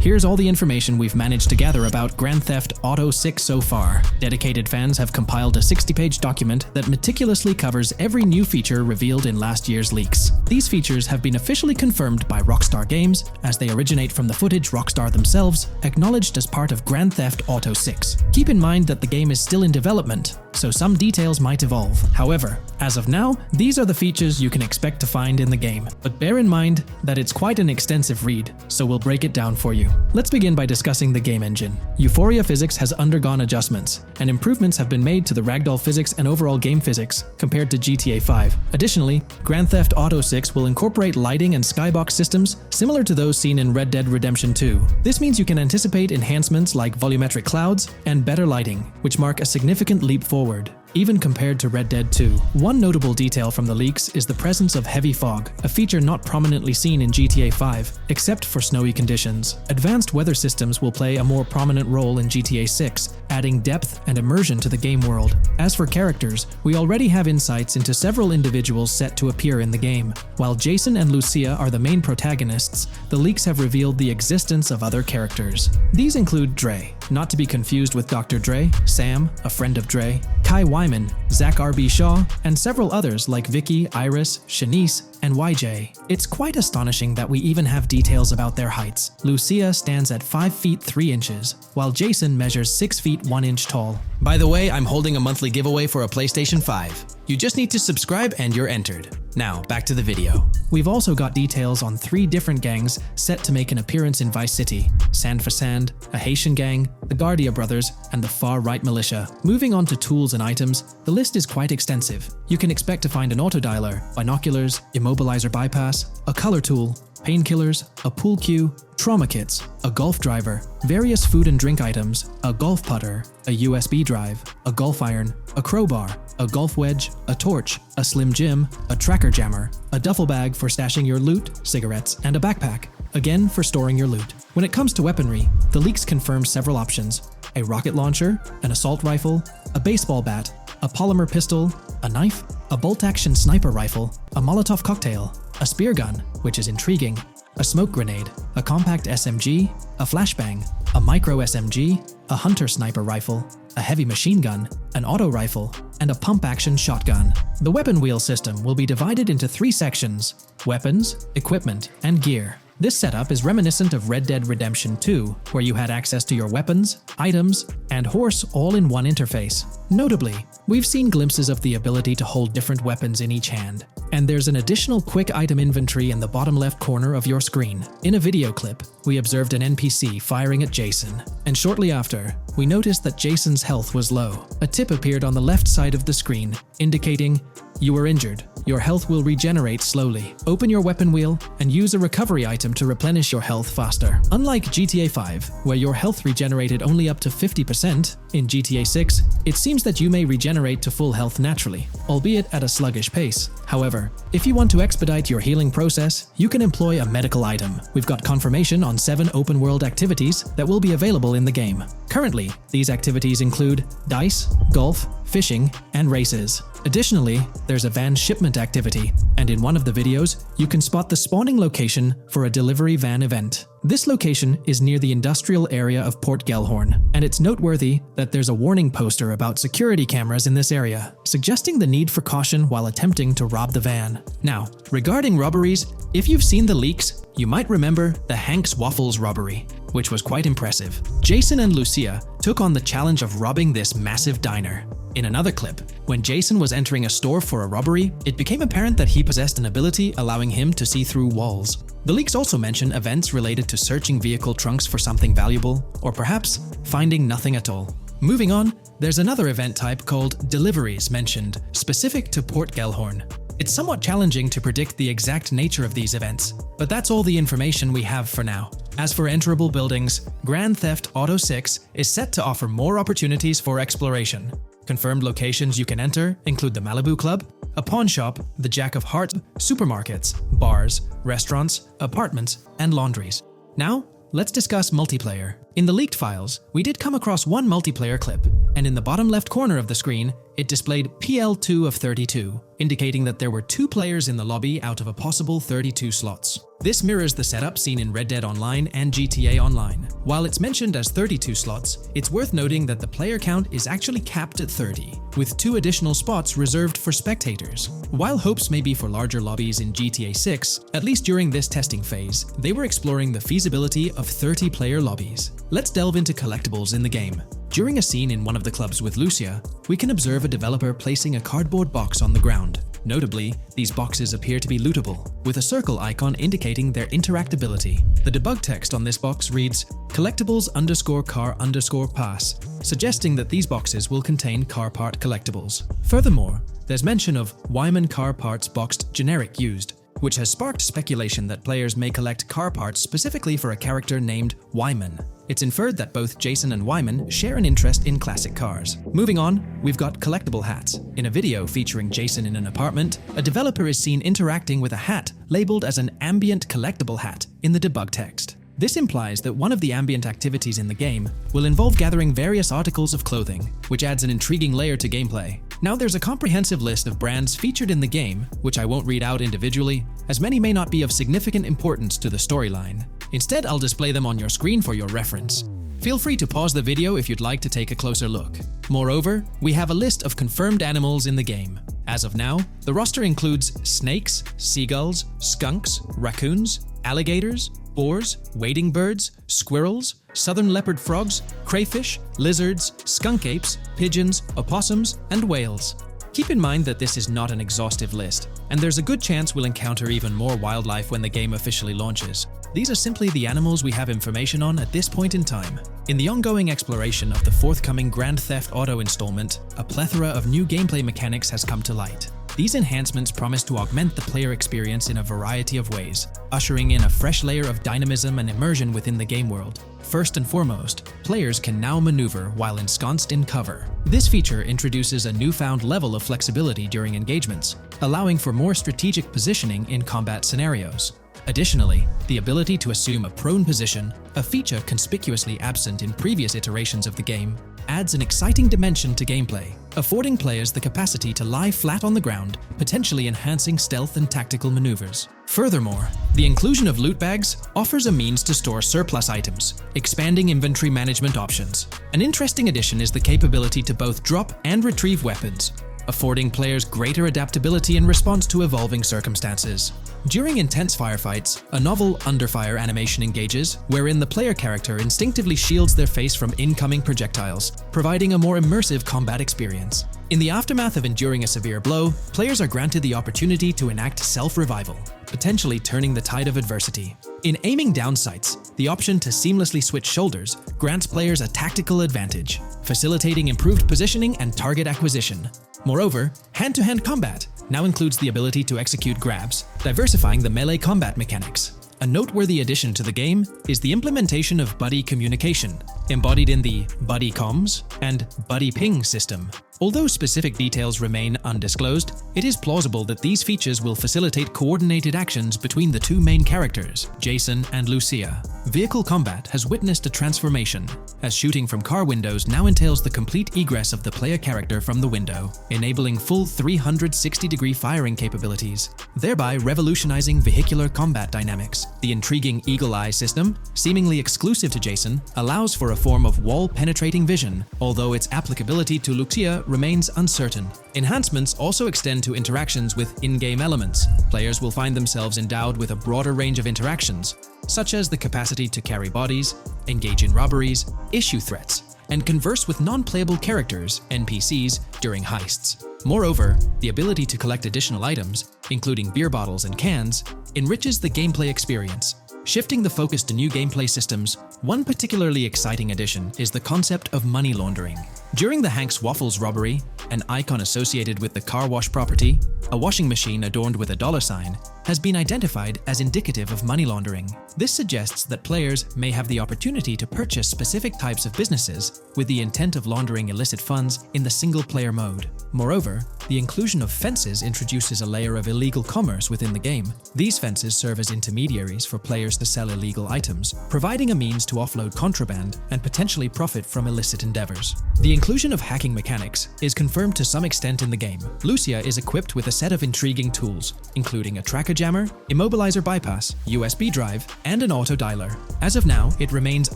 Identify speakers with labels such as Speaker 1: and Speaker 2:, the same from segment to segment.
Speaker 1: Here's all the information we've managed to gather about Grand Theft Auto 6 so far. Dedicated fans have compiled a 60-page document that meticulously covers every new feature revealed in last year's leaks. These features have been officially confirmed by Rockstar Games, as they originate from the footage Rockstar themselves acknowledged as part of Grand Theft Auto 6. Keep in mind that the game is still in development, so some details might evolve. However, as of now, these are the features you can expect to find in the game. But bear in mind that it's quite an extensive read, so we'll break it down for you. Let's begin by discussing the game engine. Euphoria physics has undergone adjustments, and improvements have been made to the ragdoll physics and overall game physics compared to GTA 5. Additionally, Grand Theft Auto 6 will incorporate lighting and skybox systems similar to those seen in Red Dead Redemption 2. This means you can anticipate enhancements like volumetric clouds and better lighting, which mark a significant leap forward, even compared to Red Dead 2. One notable detail from the leaks is the presence of heavy fog, a feature not prominently seen in GTA 5, except for snowy conditions. Advanced weather systems will play a more prominent role in GTA 6, adding depth and immersion to the game world. As for characters, we already have insights into several individuals set to appear in the game. While Jason and Lucia are the main protagonists, the leaks have revealed the existence of other characters. These include Dre, not to be confused with Dr. Dre, Sam, a friend of Dre, Kai Wyman, Zach R.B. Shaw, and several others like Vicky, Iris, Shanice, and YJ. It's quite astonishing that we even have details about their heights. Lucia stands at 5 feet 3 inches, while Jason measures 6 feet 1 inch tall. By the way, I'm holding a monthly giveaway for a PlayStation 5. You just need to subscribe and you're entered. Now, back to the video. We've also got details on 3 different gangs set to make an appearance in Vice City: Sand for Sand, a Haitian gang, the Guardia Brothers, and the Far-Right Militia. Moving on to tools and items, the list is quite extensive. You can expect to find an autodialer, binoculars, immobilizer bypass, a color tool, painkillers, a pool cue, trauma kits, a golf driver, various food and drink items, a golf putter, a USB drive, a golf iron, a crowbar, a golf wedge, a torch, a slim jim, a tracker jammer, a duffel bag for stashing your loot, cigarettes, and a backpack, again for storing your loot. When it comes to weaponry, the leaks confirm several options: a rocket launcher, an assault rifle, a baseball bat, a polymer pistol, a knife, a bolt-action sniper rifle, a Molotov cocktail, a spear gun, which is intriguing, a smoke grenade, a compact SMG, a flashbang, a micro SMG, a hunter sniper rifle, a heavy machine gun, an auto rifle, and a pump-action shotgun. The weapon wheel system will be divided into 3 sections: weapons, equipment, and gear. This setup is reminiscent of Red Dead Redemption 2, where you had access to your weapons, items, and horse all in one interface. Notably, we've seen glimpses of the ability to hold different weapons in each hand, and there's an additional quick item inventory in the bottom left corner of your screen. In a video clip, we observed an NPC firing at Jason, and shortly after, we noticed that Jason's health was low. A tip appeared on the left side of the screen, indicating, "You were injured. Your health will regenerate slowly. Open your weapon wheel and use a recovery item to replenish your health faster." Unlike GTA 5, where your health regenerated only up to 50%, in GTA 6, it seems that you may regenerate to full health naturally, albeit at a sluggish pace. However, if you want to expedite your healing process, you can employ a medical item. We've got confirmation on 7 open-world activities that will be available in the game. Currently, these activities include dice, golf, fishing, and races. Additionally, there's a van shipment activity, and in one of the videos, you can spot the spawning location for a delivery van event. This location is near the industrial area of Port Gellhorn, and it's noteworthy that there's a warning poster about security cameras in this area, suggesting the need for caution while attempting to rob the van. Now, regarding robberies, if you've seen the leaks, you might remember the Hank's Waffles robbery, which was quite impressive. Jason and Lucia took on the challenge of robbing this massive diner. In another clip, when Jason was entering a store for a robbery, it became apparent that he possessed an ability allowing him to see through walls. The leaks also mention events related to searching vehicle trunks for something valuable, or perhaps finding nothing at all. Moving on, there's another event type called deliveries mentioned, specific to Port Gellhorn. It's somewhat challenging to predict the exact nature of these events, but that's all the information we have for now. As for enterable buildings, Grand Theft Auto 6 is set to offer more opportunities for exploration. Confirmed locations you can enter include the Malibu Club, a pawn shop, the Jack of Hearts, supermarkets, bars, restaurants, apartments, and laundries. Now, let's discuss multiplayer. In the leaked files, we did come across one multiplayer clip, and in the bottom left corner of the screen, it displayed PL2 of 32, indicating that there were 2 players in the lobby out of a possible 32 slots. This mirrors the setup seen in Red Dead Online and GTA Online. While it's mentioned as 32 slots, it's worth noting that the player count is actually capped at 30, with 2 additional spots reserved for spectators. While hopes may be for larger lobbies in GTA 6, at least during this testing phase, they were exploring the feasibility of 30-player lobbies. Let's delve into collectibles in the game. During a scene in one of the clubs with Lucia, we can observe a developer placing a cardboard box on the ground. Notably, these boxes appear to be lootable, with a circle icon indicating their interactability. The debug text on this box reads, collectibles_car_pass, suggesting that these boxes will contain car part collectibles. Furthermore, there's mention of Wyman car parts boxed generic used, which has sparked speculation that players may collect car parts specifically for a character named Wyman. It's inferred that both Jason and Wyman share an interest in classic cars. Moving on, we've got collectible hats. In a video featuring Jason in an apartment, a developer is seen interacting with a hat labeled as an ambient collectible hat in the debug text. This implies that one of the ambient activities in the game will involve gathering various articles of clothing, which adds an intriguing layer to gameplay. Now there's a comprehensive list of brands featured in the game, which I won't read out individually, as many may not be of significant importance to the storyline. Instead, I'll display them on your screen for your reference. Feel free to pause the video if you'd like to take a closer look. Moreover, we have a list of confirmed animals in the game. As of now, the roster includes snakes, seagulls, skunks, raccoons, alligators, boars, wading birds, squirrels, southern leopard frogs, crayfish, lizards, skunk apes, pigeons, opossums, and whales. Keep in mind that this is not an exhaustive list, and there's a good chance we'll encounter even more wildlife when the game officially launches. These are simply the animals we have information on at this point in time. In the ongoing exploration of the forthcoming Grand Theft Auto installment, a plethora of new gameplay mechanics has come to light. These enhancements promise to augment the player experience in a variety of ways, ushering in a fresh layer of dynamism and immersion within the game world. First and foremost, players can now maneuver while ensconced in cover. This feature introduces a newfound level of flexibility during engagements, allowing for more strategic positioning in combat scenarios. Additionally, the ability to assume a prone position, a feature conspicuously absent in previous iterations of the game, adds an exciting dimension to gameplay, affording players the capacity to lie flat on the ground, potentially enhancing stealth and tactical maneuvers. Furthermore, the inclusion of loot bags offers a means to store surplus items, expanding inventory management options. An interesting addition is the capability to both drop and retrieve weapons, affording players greater adaptability in response to evolving circumstances. During intense firefights, a novel under-fire animation engages, wherein the player character instinctively shields their face from incoming projectiles, providing a more immersive combat experience. In the aftermath of enduring a severe blow, players are granted the opportunity to enact self-revival, potentially turning the tide of adversity. In aiming down sights, the option to seamlessly switch shoulders grants players a tactical advantage, facilitating improved positioning and target acquisition. Moreover, hand-to-hand combat now includes the ability to execute grabs, diversifying the melee combat mechanics. A noteworthy addition to the game is the implementation of buddy communication, embodied in the Buddy Comms and Buddy Ping system. Although specific details remain undisclosed, it is plausible that these features will facilitate coordinated actions between the two main characters, Jason and Lucia. Vehicle combat has witnessed a transformation, as shooting from car windows now entails the complete egress of the player character from the window, enabling full 360-degree firing capabilities, thereby revolutionizing vehicular combat dynamics. The intriguing Eagle Eye system, seemingly exclusive to Jason, allows for a form of wall-penetrating vision, although its applicability to Lucia remains uncertain. Enhancements also extend to interactions with in-game elements. Players will find themselves endowed with a broader range of interactions, such as the capacity to carry bodies, engage in robberies, issue threats, and converse with non-playable characters, NPCs, during heists. Moreover, the ability to collect additional items, including beer bottles and cans, enriches the gameplay experience. Shifting the focus to new gameplay systems, one particularly exciting addition is the concept of money laundering. During the Hank's Waffles robbery, an icon associated with the car wash property, a washing machine adorned with a dollar sign, has been identified as indicative of money laundering. This suggests that players may have the opportunity to purchase specific types of businesses with the intent of laundering illicit funds in the single-player mode. Moreover, the inclusion of fences introduces a layer of illegal commerce within the game. These fences serve as intermediaries for players to sell illegal items, providing a means to offload contraband and potentially profit from illicit endeavors. The inclusion of hacking mechanics is confirmed to some extent in the game. Lucia is equipped with a set of intriguing tools, including a tracker locker jammer, immobilizer bypass, USB drive, and an auto dialer. As of now, it remains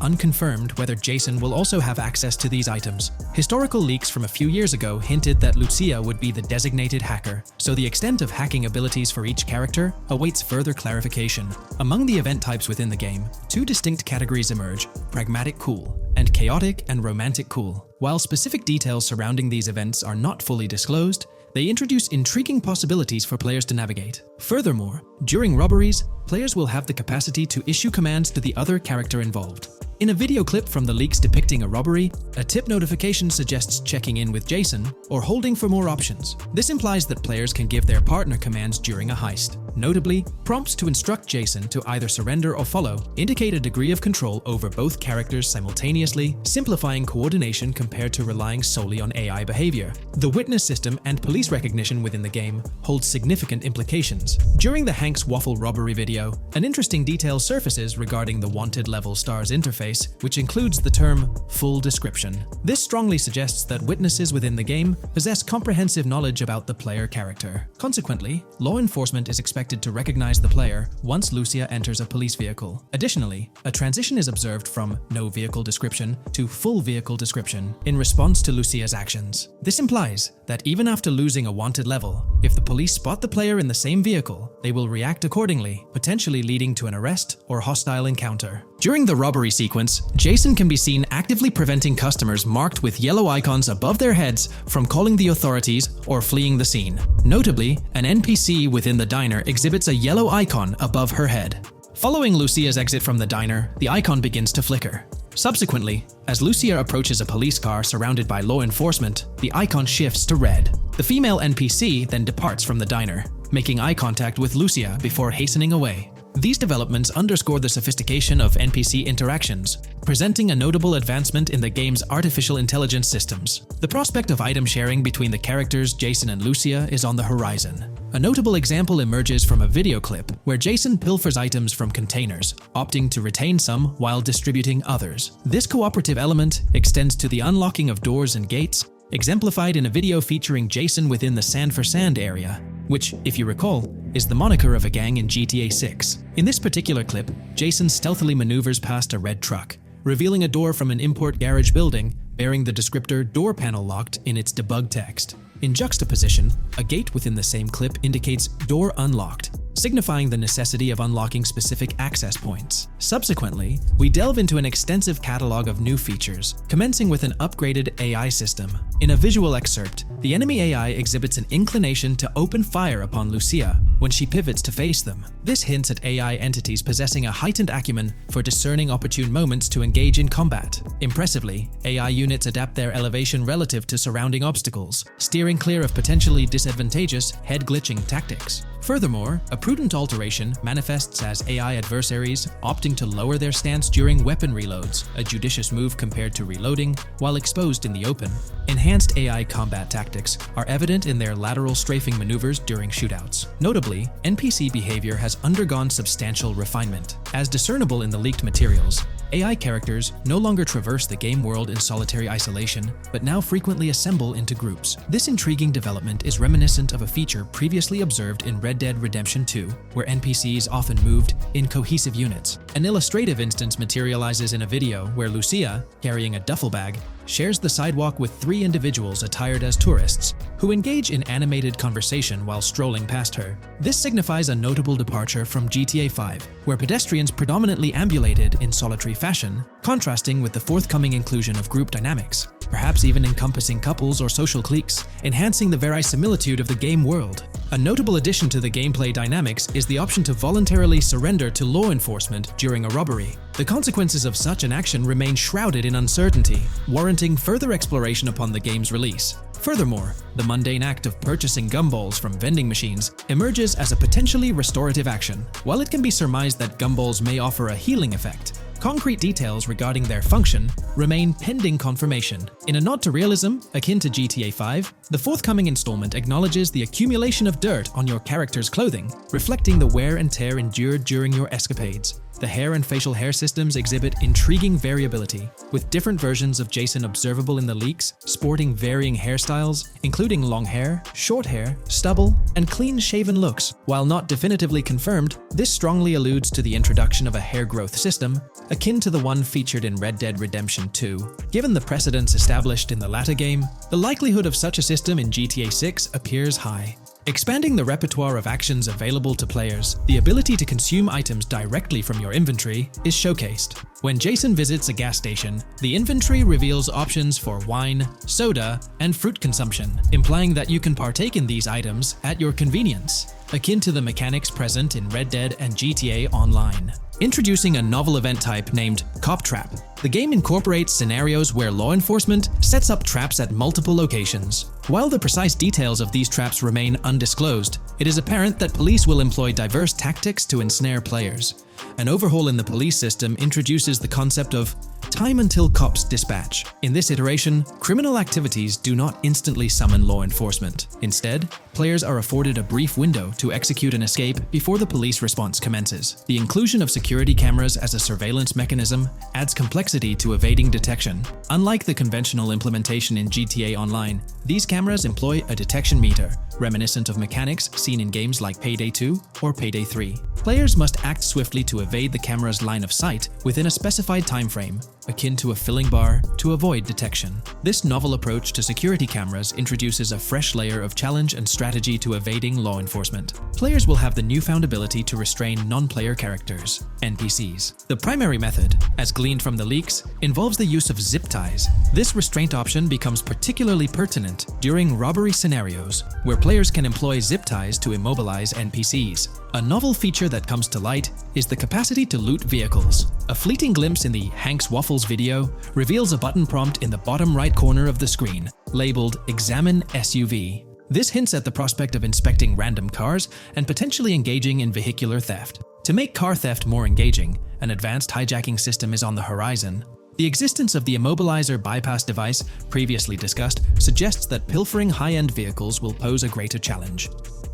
Speaker 1: unconfirmed whether Jason will also have access to these items. Historical leaks from a few years ago hinted that Lucia would be the designated hacker, so the extent of hacking abilities for each character awaits further clarification. Among the event types within the game, two distinct categories emerge: pragmatic cool and chaotic and romantic cool. While specific details surrounding these events are not fully disclosed, they introduce intriguing possibilities for players to navigate. Furthermore, during robberies, players will have the capacity to issue commands to the other character involved. In a video clip from the leaks depicting a robbery, a tip notification suggests checking in with Jason or holding for more options. This implies that players can give their partner commands during a heist. Notably, prompts to instruct Jason to either surrender or follow indicate a degree of control over both characters simultaneously, simplifying coordination compared to relying solely on AI behavior. The witness system and police recognition within the game hold significant implications. During the Hank's Waffle robbery video, an interesting detail surfaces regarding the wanted level stars interface, which includes the term full description. This strongly suggests that witnesses within the game possess comprehensive knowledge about the player character. Consequently, law enforcement is expected to recognize the player once Lucia enters a police vehicle. Additionally, a transition is observed from no vehicle description to full vehicle description in response to Lucia's actions. This implies that even after losing a wanted level, if the police spot the player in the same vehicle, they will react accordingly, potentially leading to an arrest or hostile encounter. During the robbery sequence, Jason can be seen actively preventing customers marked with yellow icons above their heads from calling the authorities or fleeing the scene. Notably, an NPC within the diner exhibits a yellow icon above her head. Following Lucia's exit from the diner, the icon begins to flicker. Subsequently, as Lucia approaches a police car surrounded by law enforcement, the icon shifts to red. The female NPC then departs from the diner, making eye contact with Lucia before hastening away. These developments underscore the sophistication of NPC interactions, presenting a notable advancement in the game's artificial intelligence systems. The prospect of item sharing between the characters Jason and Lucia is on the horizon. A notable example emerges from a video clip where Jason pilfers items from containers, opting to retain some while distributing others. This cooperative element extends to the unlocking of doors and gates, exemplified in a video featuring Jason within the Sand for Sand area, which, if you recall, is the moniker of a gang in GTA 6. In this particular clip, Jason stealthily maneuvers past a red truck, revealing a door from an import garage building bearing the descriptor "door panel locked" in its debug text. In juxtaposition, a gate within the same clip indicates "door unlocked," signifying the necessity of unlocking specific access points. Subsequently, we delve into an extensive catalog of new features, commencing with an upgraded AI system. In a visual excerpt, the enemy AI exhibits an inclination to open fire upon Lucia when she pivots to face them. This hints at AI entities possessing a heightened acumen for discerning opportune moments to engage in combat. Impressively, AI units adapt their elevation relative to surrounding obstacles, steering clear of potentially disadvantageous head-glitching tactics. Furthermore, a prudent alteration manifests as AI adversaries opting to lower their stance during weapon reloads, a judicious move compared to reloading while exposed in the open. Enhanced AI combat tactics are evident in their lateral strafing maneuvers during shootouts. Notably, NPC behavior has undergone substantial refinement. As discernible in the leaked materials, AI characters no longer traverse the game world in solitary isolation, but now frequently assemble into groups. This intriguing development is reminiscent of a feature previously observed in Red Dead Redemption 2, where NPCs often moved in cohesive units. An illustrative instance materializes in a video where Lucia, carrying a duffel bag, shares the sidewalk with three individuals attired as tourists, who engage in animated conversation while strolling past her. This signifies a notable departure from GTA 5, where pedestrians predominantly ambulated in solitary fashion, contrasting with the forthcoming inclusion of group dynamics, perhaps even encompassing couples or social cliques, enhancing the verisimilitude of the game world. A notable addition to the gameplay dynamics is the option to voluntarily surrender to law enforcement during a robbery. The consequences of such an action remain shrouded in uncertainty, warranting further exploration upon the game's release. Furthermore, the mundane act of purchasing gumballs from vending machines emerges as a potentially restorative action. While it can be surmised that gumballs may offer a healing effect, concrete details regarding their function remain pending confirmation. In a nod to realism, akin to GTA 5, the forthcoming installment acknowledges the accumulation of dirt on your character's clothing, reflecting the wear and tear endured during your escapades. The hair and facial hair systems exhibit intriguing variability, with different versions of Jason observable in the leaks, sporting varying hairstyles, including long hair, short hair, stubble, and clean-shaven looks. While not definitively confirmed, this strongly alludes to the introduction of a hair growth system, akin to the one featured in Red Dead Redemption 2. Given the precedents established in the latter game, the likelihood of such a system in GTA 6 appears high. Expanding the repertoire of actions available to players, the ability to consume items directly from your inventory is showcased. When Jason visits a gas station, the inventory reveals options for wine, soda, and fruit consumption, implying that you can partake in these items at your convenience, akin to the mechanics present in Red Dead and GTA Online. Introducing a novel event type named Cop Trap, the game incorporates scenarios where law enforcement sets up traps at multiple locations. While the precise details of these traps remain undisclosed, it is apparent that police will employ diverse tactics to ensnare players. An overhaul in the police system introduces the concept of time until cops dispatch. In this iteration, criminal activities do not instantly summon law enforcement. Instead, players are afforded a brief window to execute an escape before the police response commences. The inclusion of security cameras as a surveillance mechanism adds complexity to evading detection. Unlike the conventional implementation in GTA Online, these cameras employ a detection meter, reminiscent of mechanics seen in games like Payday 2 or Payday 3. Players must act swiftly to evade the camera's line of sight within a specified time frame, akin to a filling bar, to avoid detection. This novel approach to security cameras introduces a fresh layer of challenge and strategy to evading law enforcement. Players will have the newfound ability to restrain non-player characters, NPCs. The primary method, as gleaned from the leaks, involves the use of zip ties. This restraint option becomes particularly pertinent during robbery scenarios, where players can employ zip ties to immobilize NPCs. A novel feature that comes to light is the capacity to loot vehicles. A fleeting glimpse in the Hank's Waffles video reveals a button prompt in the bottom right corner of the screen, labeled Examine SUV. This hints at the prospect of inspecting random cars and potentially engaging in vehicular theft. To make car theft more engaging, an advanced hijacking system is on the horizon. The existence of the immobilizer bypass device, previously discussed, suggests that pilfering high-end vehicles will pose a greater challenge.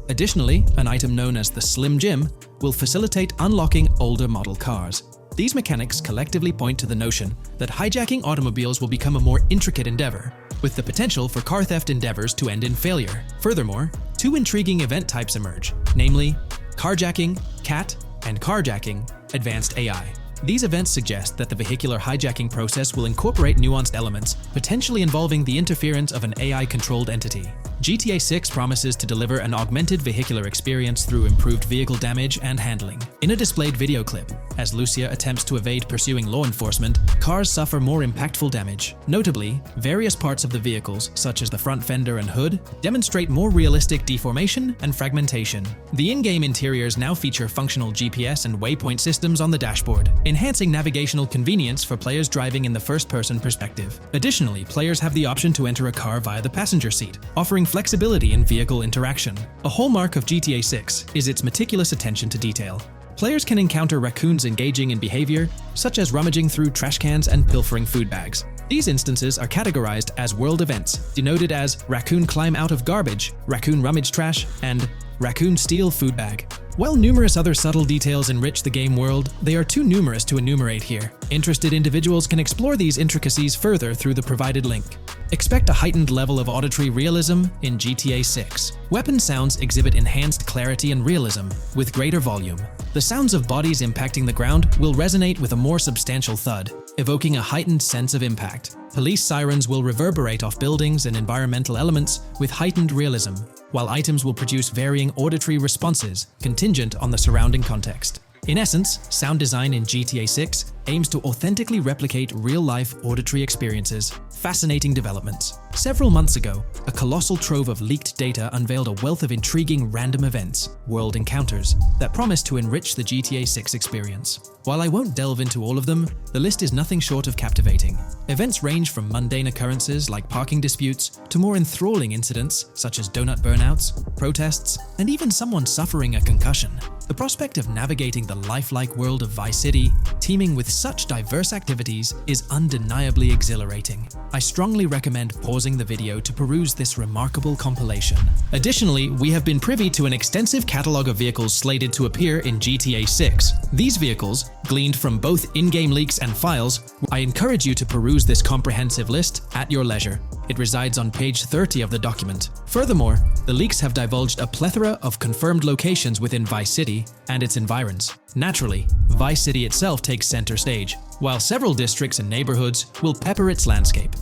Speaker 1: Additionally, an item known as the Slim Jim will facilitate unlocking older model cars. These mechanics collectively point to the notion that hijacking automobiles will become a more intricate endeavor, with the potential for car theft endeavors to end in failure. Furthermore, two intriguing event types emerge, namely carjacking, CAT, and carjacking, advanced AI. These events suggest that the vehicular hijacking process will incorporate nuanced elements, potentially involving the interference of an AI-controlled entity. GTA 6 promises to deliver an augmented vehicular experience through improved vehicle damage and handling. In a displayed video clip, as Lucia attempts to evade pursuing law enforcement, cars suffer more impactful damage. Notably, various parts of the vehicles, such as the front fender and hood, demonstrate more realistic deformation and fragmentation. The in-game interiors now feature functional GPS and waypoint systems on the dashboard, enhancing navigational convenience for players driving in the first-person perspective. Additionally, players have the option to enter a car via the passenger seat, offering flexibility in vehicle interaction. A hallmark of GTA 6 is its meticulous attention to detail. Players can encounter raccoons engaging in behavior, such as rummaging through trash cans and pilfering food bags. These instances are categorized as world events, denoted as raccoon climb out of garbage, raccoon rummage trash, and raccoon steal food bag. While numerous other subtle details enrich the game world, they are too numerous to enumerate here. Interested individuals can explore these intricacies further through the provided link. Expect a heightened level of auditory realism in GTA 6. Weapon sounds exhibit enhanced clarity and realism, with greater volume. The sounds of bodies impacting the ground will resonate with a more substantial thud, evoking a heightened sense of impact. Police sirens will reverberate off buildings and environmental elements with heightened realism, while items will produce varying auditory responses contingent on the surrounding context. In essence, sound design in GTA 6 aims to authentically replicate real-life auditory experiences. Fascinating developments. Several months ago, a colossal trove of leaked data unveiled a wealth of intriguing random events, world encounters, that promise to enrich the GTA 6 experience. While I won't delve into all of them, the list is nothing short of captivating. Events range from mundane occurrences like parking disputes to more enthralling incidents such as donut burnouts, protests, and even someone suffering a concussion. The prospect of navigating the lifelike world of Vice City, teeming with such diverse activities, is undeniably exhilarating. I strongly recommend pausing the video to peruse this remarkable compilation. Additionally, we have been privy to an extensive catalog of vehicles slated to appear in GTA 6. These vehicles, gleaned from both in-game leaks and files, I encourage you to peruse this comprehensive list at your leisure. It resides on page 30 of the document. Furthermore, the leaks have divulged a plethora of confirmed locations within Vice City and its environs. Naturally, Vice City itself takes center stage, while several districts and neighborhoods will pepper its landscape.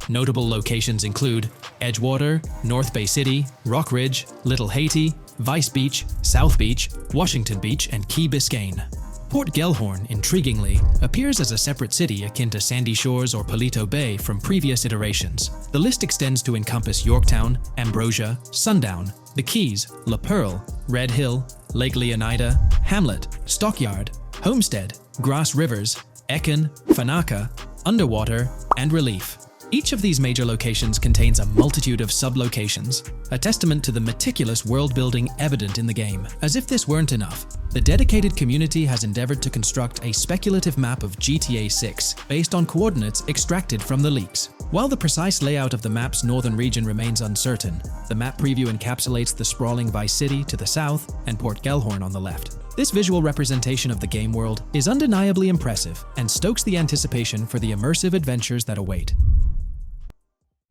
Speaker 1: Notable locations include Edgewater, North Bay City, Rock Ridge, Little Haiti, Vice Beach, South Beach, Washington Beach, and Key Biscayne. Port Gellhorn, intriguingly, appears as a separate city akin to Sandy Shores or Palito Bay from previous iterations. The list extends to encompass Yorktown, Ambrosia, Sundown, the Keys, La Pearl, Red Hill, Lake Leonida, Hamlet, Stockyard, Homestead, Grass Rivers, Ekin, Fanaka, Underwater, and Relief. Each of these major locations contains a multitude of sub-locations, a testament to the meticulous world-building evident in the game. As if this weren't enough, the dedicated community has endeavored to construct a speculative map of GTA 6 based on coordinates extracted from the leaks. While the precise layout of the map's northern region remains uncertain, the map preview encapsulates the sprawling Vice City to the south and Port Gellhorn on the left. This visual representation of the game world is undeniably impressive and stokes the anticipation for the immersive adventures that await.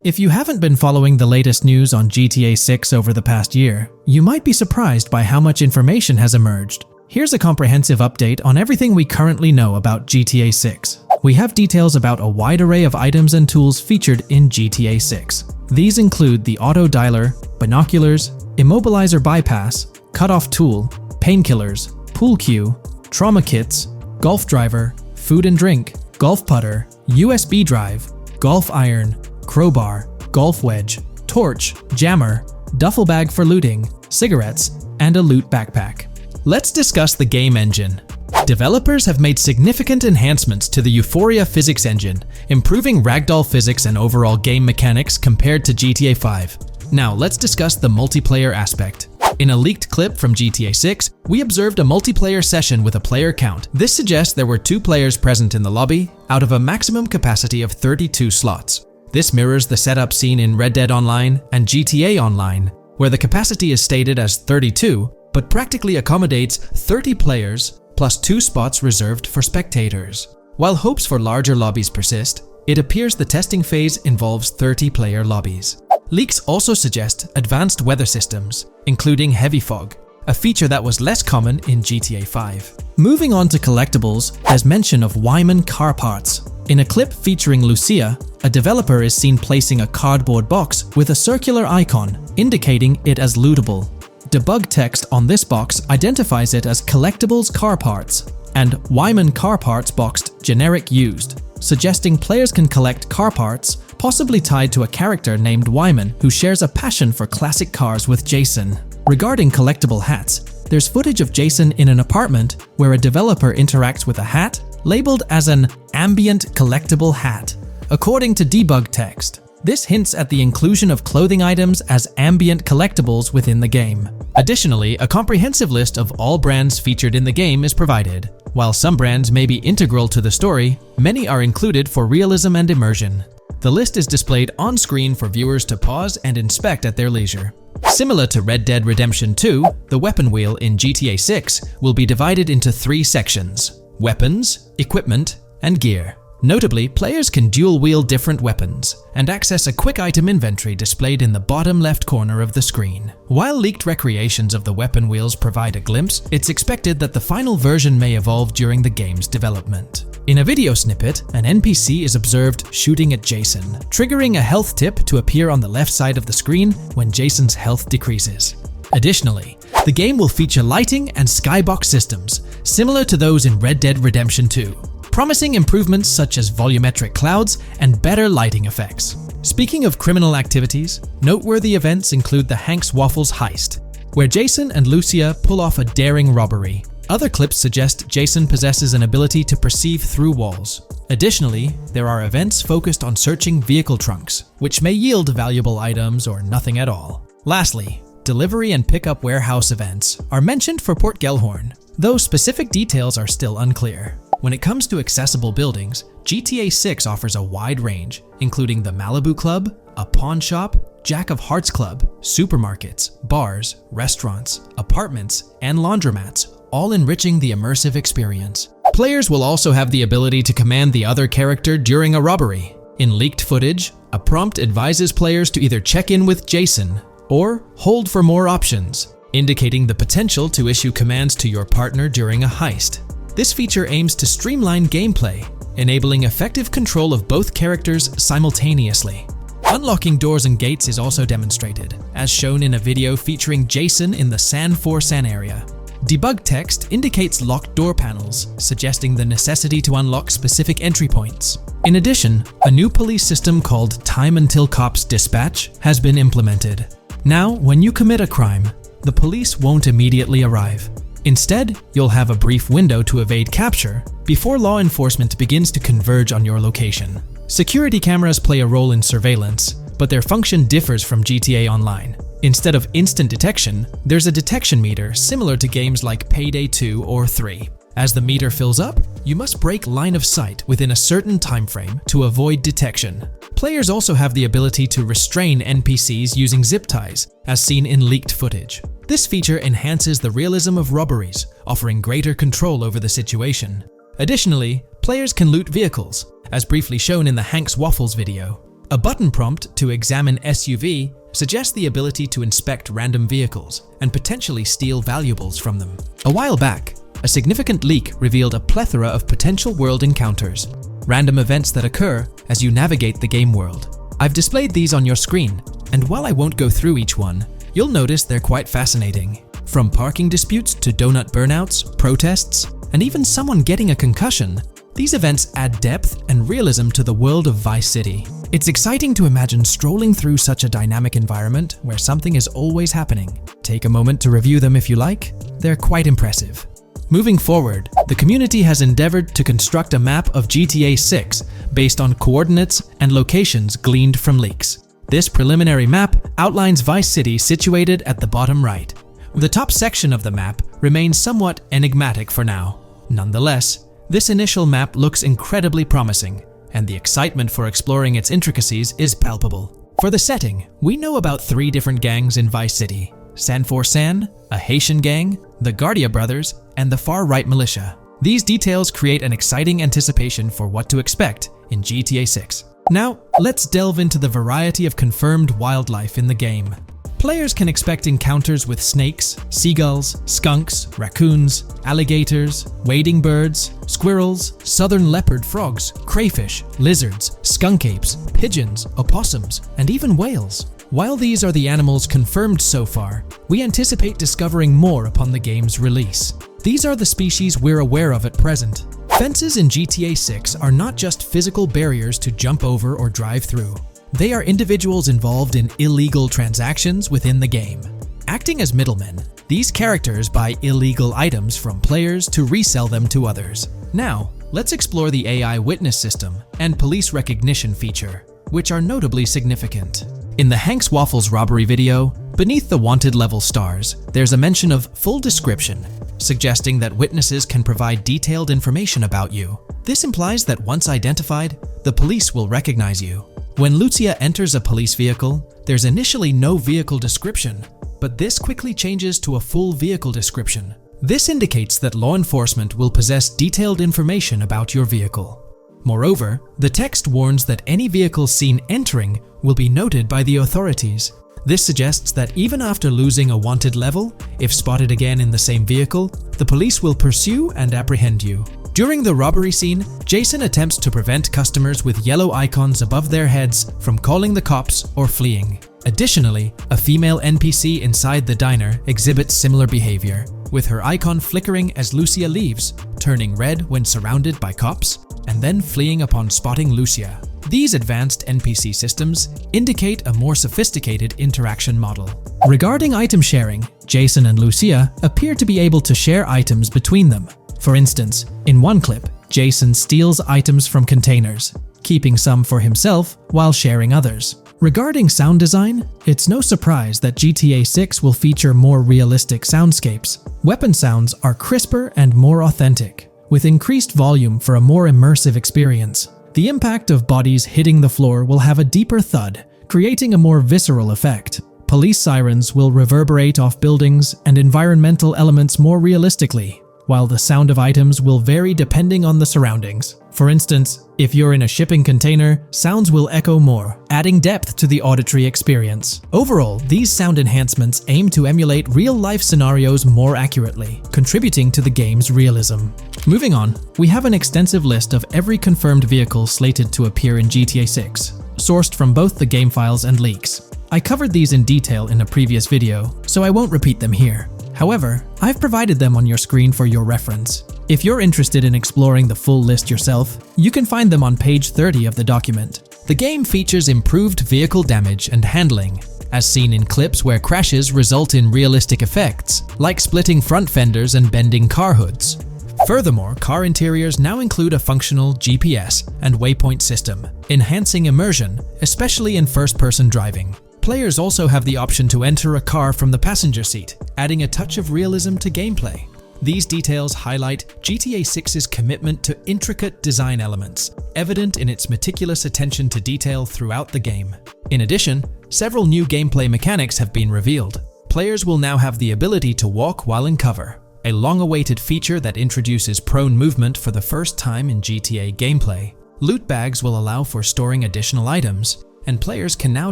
Speaker 1: If you haven't been following the latest news on GTA 6 over the past year, you might be surprised by how much information has emerged. Here's a comprehensive update on everything we currently know about GTA 6. We have details about a wide array of items and tools featured in GTA 6. These include the auto dialer, binoculars, immobilizer bypass, cutoff tool, painkillers, pool cue, trauma kits, golf driver, food and drink, golf putter, USB drive, golf iron, crowbar, golf wedge, torch, jammer, duffel bag for looting, cigarettes, and a loot backpack. Let's discuss the game engine. Developers have made significant enhancements to the Euphoria physics engine, improving ragdoll physics and overall game mechanics compared to GTA 5. Now let's discuss the multiplayer aspect. In a leaked clip from GTA 6, we observed a multiplayer session with a player count. This suggests there were 2 players present in the lobby, out of a maximum capacity of 32 slots. This mirrors the setup seen in Red Dead Online and GTA Online, where the capacity is stated as 32, but practically accommodates 30 players plus 2 spots reserved for spectators. While hopes for larger lobbies persist, it appears the testing phase involves 30-player lobbies. Leaks also suggest advanced weather systems, including heavy fog, a feature that was less common in GTA 5. Moving on to collectibles, there's mention of Wyman car parts. In a clip featuring Lucia, a developer is seen placing a cardboard box with a circular icon, indicating it as lootable. Debug text on this box identifies it as Collectibles car parts and Wyman car parts boxed generic used, suggesting players can collect car parts, possibly tied to a character named Wyman who shares a passion for classic cars with Jason. Regarding collectible hats, there's footage of Jason in an apartment where a developer interacts with a hat labeled as an ambient collectible hat. According to debug text, this hints at the inclusion of clothing items as ambient collectibles within the game. Additionally, a comprehensive list of all brands featured in the game is provided. While some brands may be integral to the story, many are included for realism and immersion. The list is displayed on screen for viewers to pause and inspect at their leisure. Similar to Red Dead Redemption 2, the weapon wheel in GTA 6 will be divided into 3 sections: weapons, equipment, and gear. Notably, players can dual-wield different weapons and access a quick item inventory displayed in the bottom left corner of the screen. While leaked recreations of the weapon wheels provide a glimpse, it's expected that the final version may evolve during the game's development. In a video snippet, an NPC is observed shooting at Jason, triggering a health tip to appear on the left side of the screen when Jason's health decreases. Additionally, the game will feature lighting and skybox systems, similar to those in Red Dead Redemption 2. Promising improvements such as volumetric clouds and better lighting effects. Speaking of criminal activities, noteworthy events include the Hank's Waffles heist, where Jason and Lucia pull off a daring robbery. Other clips suggest Jason possesses an ability to perceive through walls. Additionally, there are events focused on searching vehicle trunks, which may yield valuable items or nothing at all. Lastly, delivery and pickup warehouse events are mentioned for Port Gellhorn, though specific details are still unclear. When it comes to accessible buildings, GTA 6 offers a wide range, including the Malibu Club, a pawn shop, Jack of Hearts Club, supermarkets, bars, restaurants, apartments, and laundromats, all enriching the immersive experience. Players will also have the ability to command the other character during a robbery. In leaked footage, a prompt advises players to either check in with Jason or hold for more options, indicating the potential to issue commands to your partner during a heist. This feature aims to streamline gameplay, enabling effective control of both characters simultaneously. Unlocking doors and gates is also demonstrated, as shown in a video featuring Jason in the San San area. Debug text indicates locked door panels, suggesting the necessity to unlock specific entry points. In addition, a new police system called Time Until Cops Dispatch has been implemented. Now, when you commit a crime, the police won't immediately arrive. Instead, you'll have a brief window to evade capture before law enforcement begins to converge on your location. Security cameras play a role in surveillance, but their function differs from GTA Online. Instead of instant detection, there's a detection meter similar to games like Payday 2 or 3. As the meter fills up, you must break line of sight within a certain time frame to avoid detection. Players also have the ability to restrain NPCs using zip ties, as seen in leaked footage. This feature enhances the realism of robberies, offering greater control over the situation. Additionally, players can loot vehicles, as briefly shown in the Hank's Waffles video. A button prompt to examine SUV suggests the ability to inspect random vehicles and potentially steal valuables from them. A while back, a significant leak revealed a plethora of potential world encounters, random events that occur as you navigate the game world. I've displayed these on your screen, and while I won't go through each one, you'll notice they're quite fascinating. From parking disputes to donut burnouts, protests, and even someone getting a concussion, these events add depth and realism to the world of Vice City. It's exciting to imagine strolling through such a dynamic environment where something is always happening. Take a moment to review them if you like. They're quite impressive. Moving forward, the community has endeavored to construct a map of GTA 6 based on coordinates and locations gleaned from leaks. This preliminary map outlines Vice City situated at the bottom right. The top section of the map remains somewhat enigmatic for now. Nonetheless, this initial map looks incredibly promising, and the excitement for exploring its intricacies is palpable. For the setting, we know about 3 different gangs in Vice City: San San, a Haitian gang, the Guardia Brothers, and the far-right militia. These details create an exciting anticipation for what to expect in GTA 6. Now, let's delve into the variety of confirmed wildlife in the game. Players can expect encounters with snakes, seagulls, skunks, raccoons, alligators, wading birds, squirrels, southern leopard frogs, crayfish, lizards, skunk apes, pigeons, opossums, and even whales. While these are the animals confirmed so far, we anticipate discovering more upon the game's release. These are the species we're aware of at present. Fences in GTA 6 are not just physical barriers to jump over or drive through. They are individuals involved in illegal transactions within the game. Acting as middlemen, these characters buy illegal items from players to resell them to others. Now, let's explore the AI witness system and police recognition feature, which are notably significant. In the Hank's Waffles robbery video, beneath the wanted level stars, there's a mention of full description, suggesting that witnesses can provide detailed information about you. This implies that once identified, the police will recognize you. When Lucia enters a police vehicle, there's initially no vehicle description, but this quickly changes to a full vehicle description. This indicates that law enforcement will possess detailed information about your vehicle. Moreover, the text warns that any vehicle seen entering will be noted by the authorities. This suggests that even after losing a wanted level, if spotted again in the same vehicle, the police will pursue and apprehend you. During the robbery scene, Jason attempts to prevent customers with yellow icons above their heads from calling the cops or fleeing. Additionally, a female NPC inside the diner exhibits similar behavior, with her icon flickering as Lucia leaves, turning red when surrounded by cops, and then fleeing upon spotting Lucia. These advanced NPC systems indicate a more sophisticated interaction model. Regarding item sharing, Jason and Lucia appear to be able to share items between them. For instance, in one clip, Jason steals items from containers, keeping some for himself while sharing others. Regarding sound design, it's no surprise that GTA 6 will feature more realistic soundscapes. Weapon sounds are crisper and more authentic, with increased volume for a more immersive experience. The impact of bodies hitting the floor will have a deeper thud, creating a more visceral effect. Police sirens will reverberate off buildings and environmental elements more realistically, while the sound of items will vary depending on the surroundings. For instance, if you're in a shipping container, sounds will echo more, adding depth to the auditory experience. Overall, these sound enhancements aim to emulate real-life scenarios more accurately, contributing to the game's realism. Moving on, we have an extensive list of every confirmed vehicle slated to appear in GTA 6, sourced from both the game files and leaks. I covered these in detail in a previous video, so I won't repeat them here. However, I've provided them on your screen for your reference. If you're interested in exploring the full list yourself, you can find them on page 30 of the document. The game features improved vehicle damage and handling, as seen in clips where crashes result in realistic effects, like splitting front fenders and bending car hoods. Furthermore, car interiors now include a functional GPS and waypoint system, enhancing immersion, especially in first-person driving. Players also have the option to enter a car from the passenger seat, adding a touch of realism to gameplay. These details highlight GTA 6's commitment to intricate design elements, evident in its meticulous attention to detail throughout the game. In addition, several new gameplay mechanics have been revealed. Players will now have the ability to walk while in cover, a long-awaited feature that introduces prone movement for the first time in GTA gameplay. Loot bags will allow for storing additional items, and players can now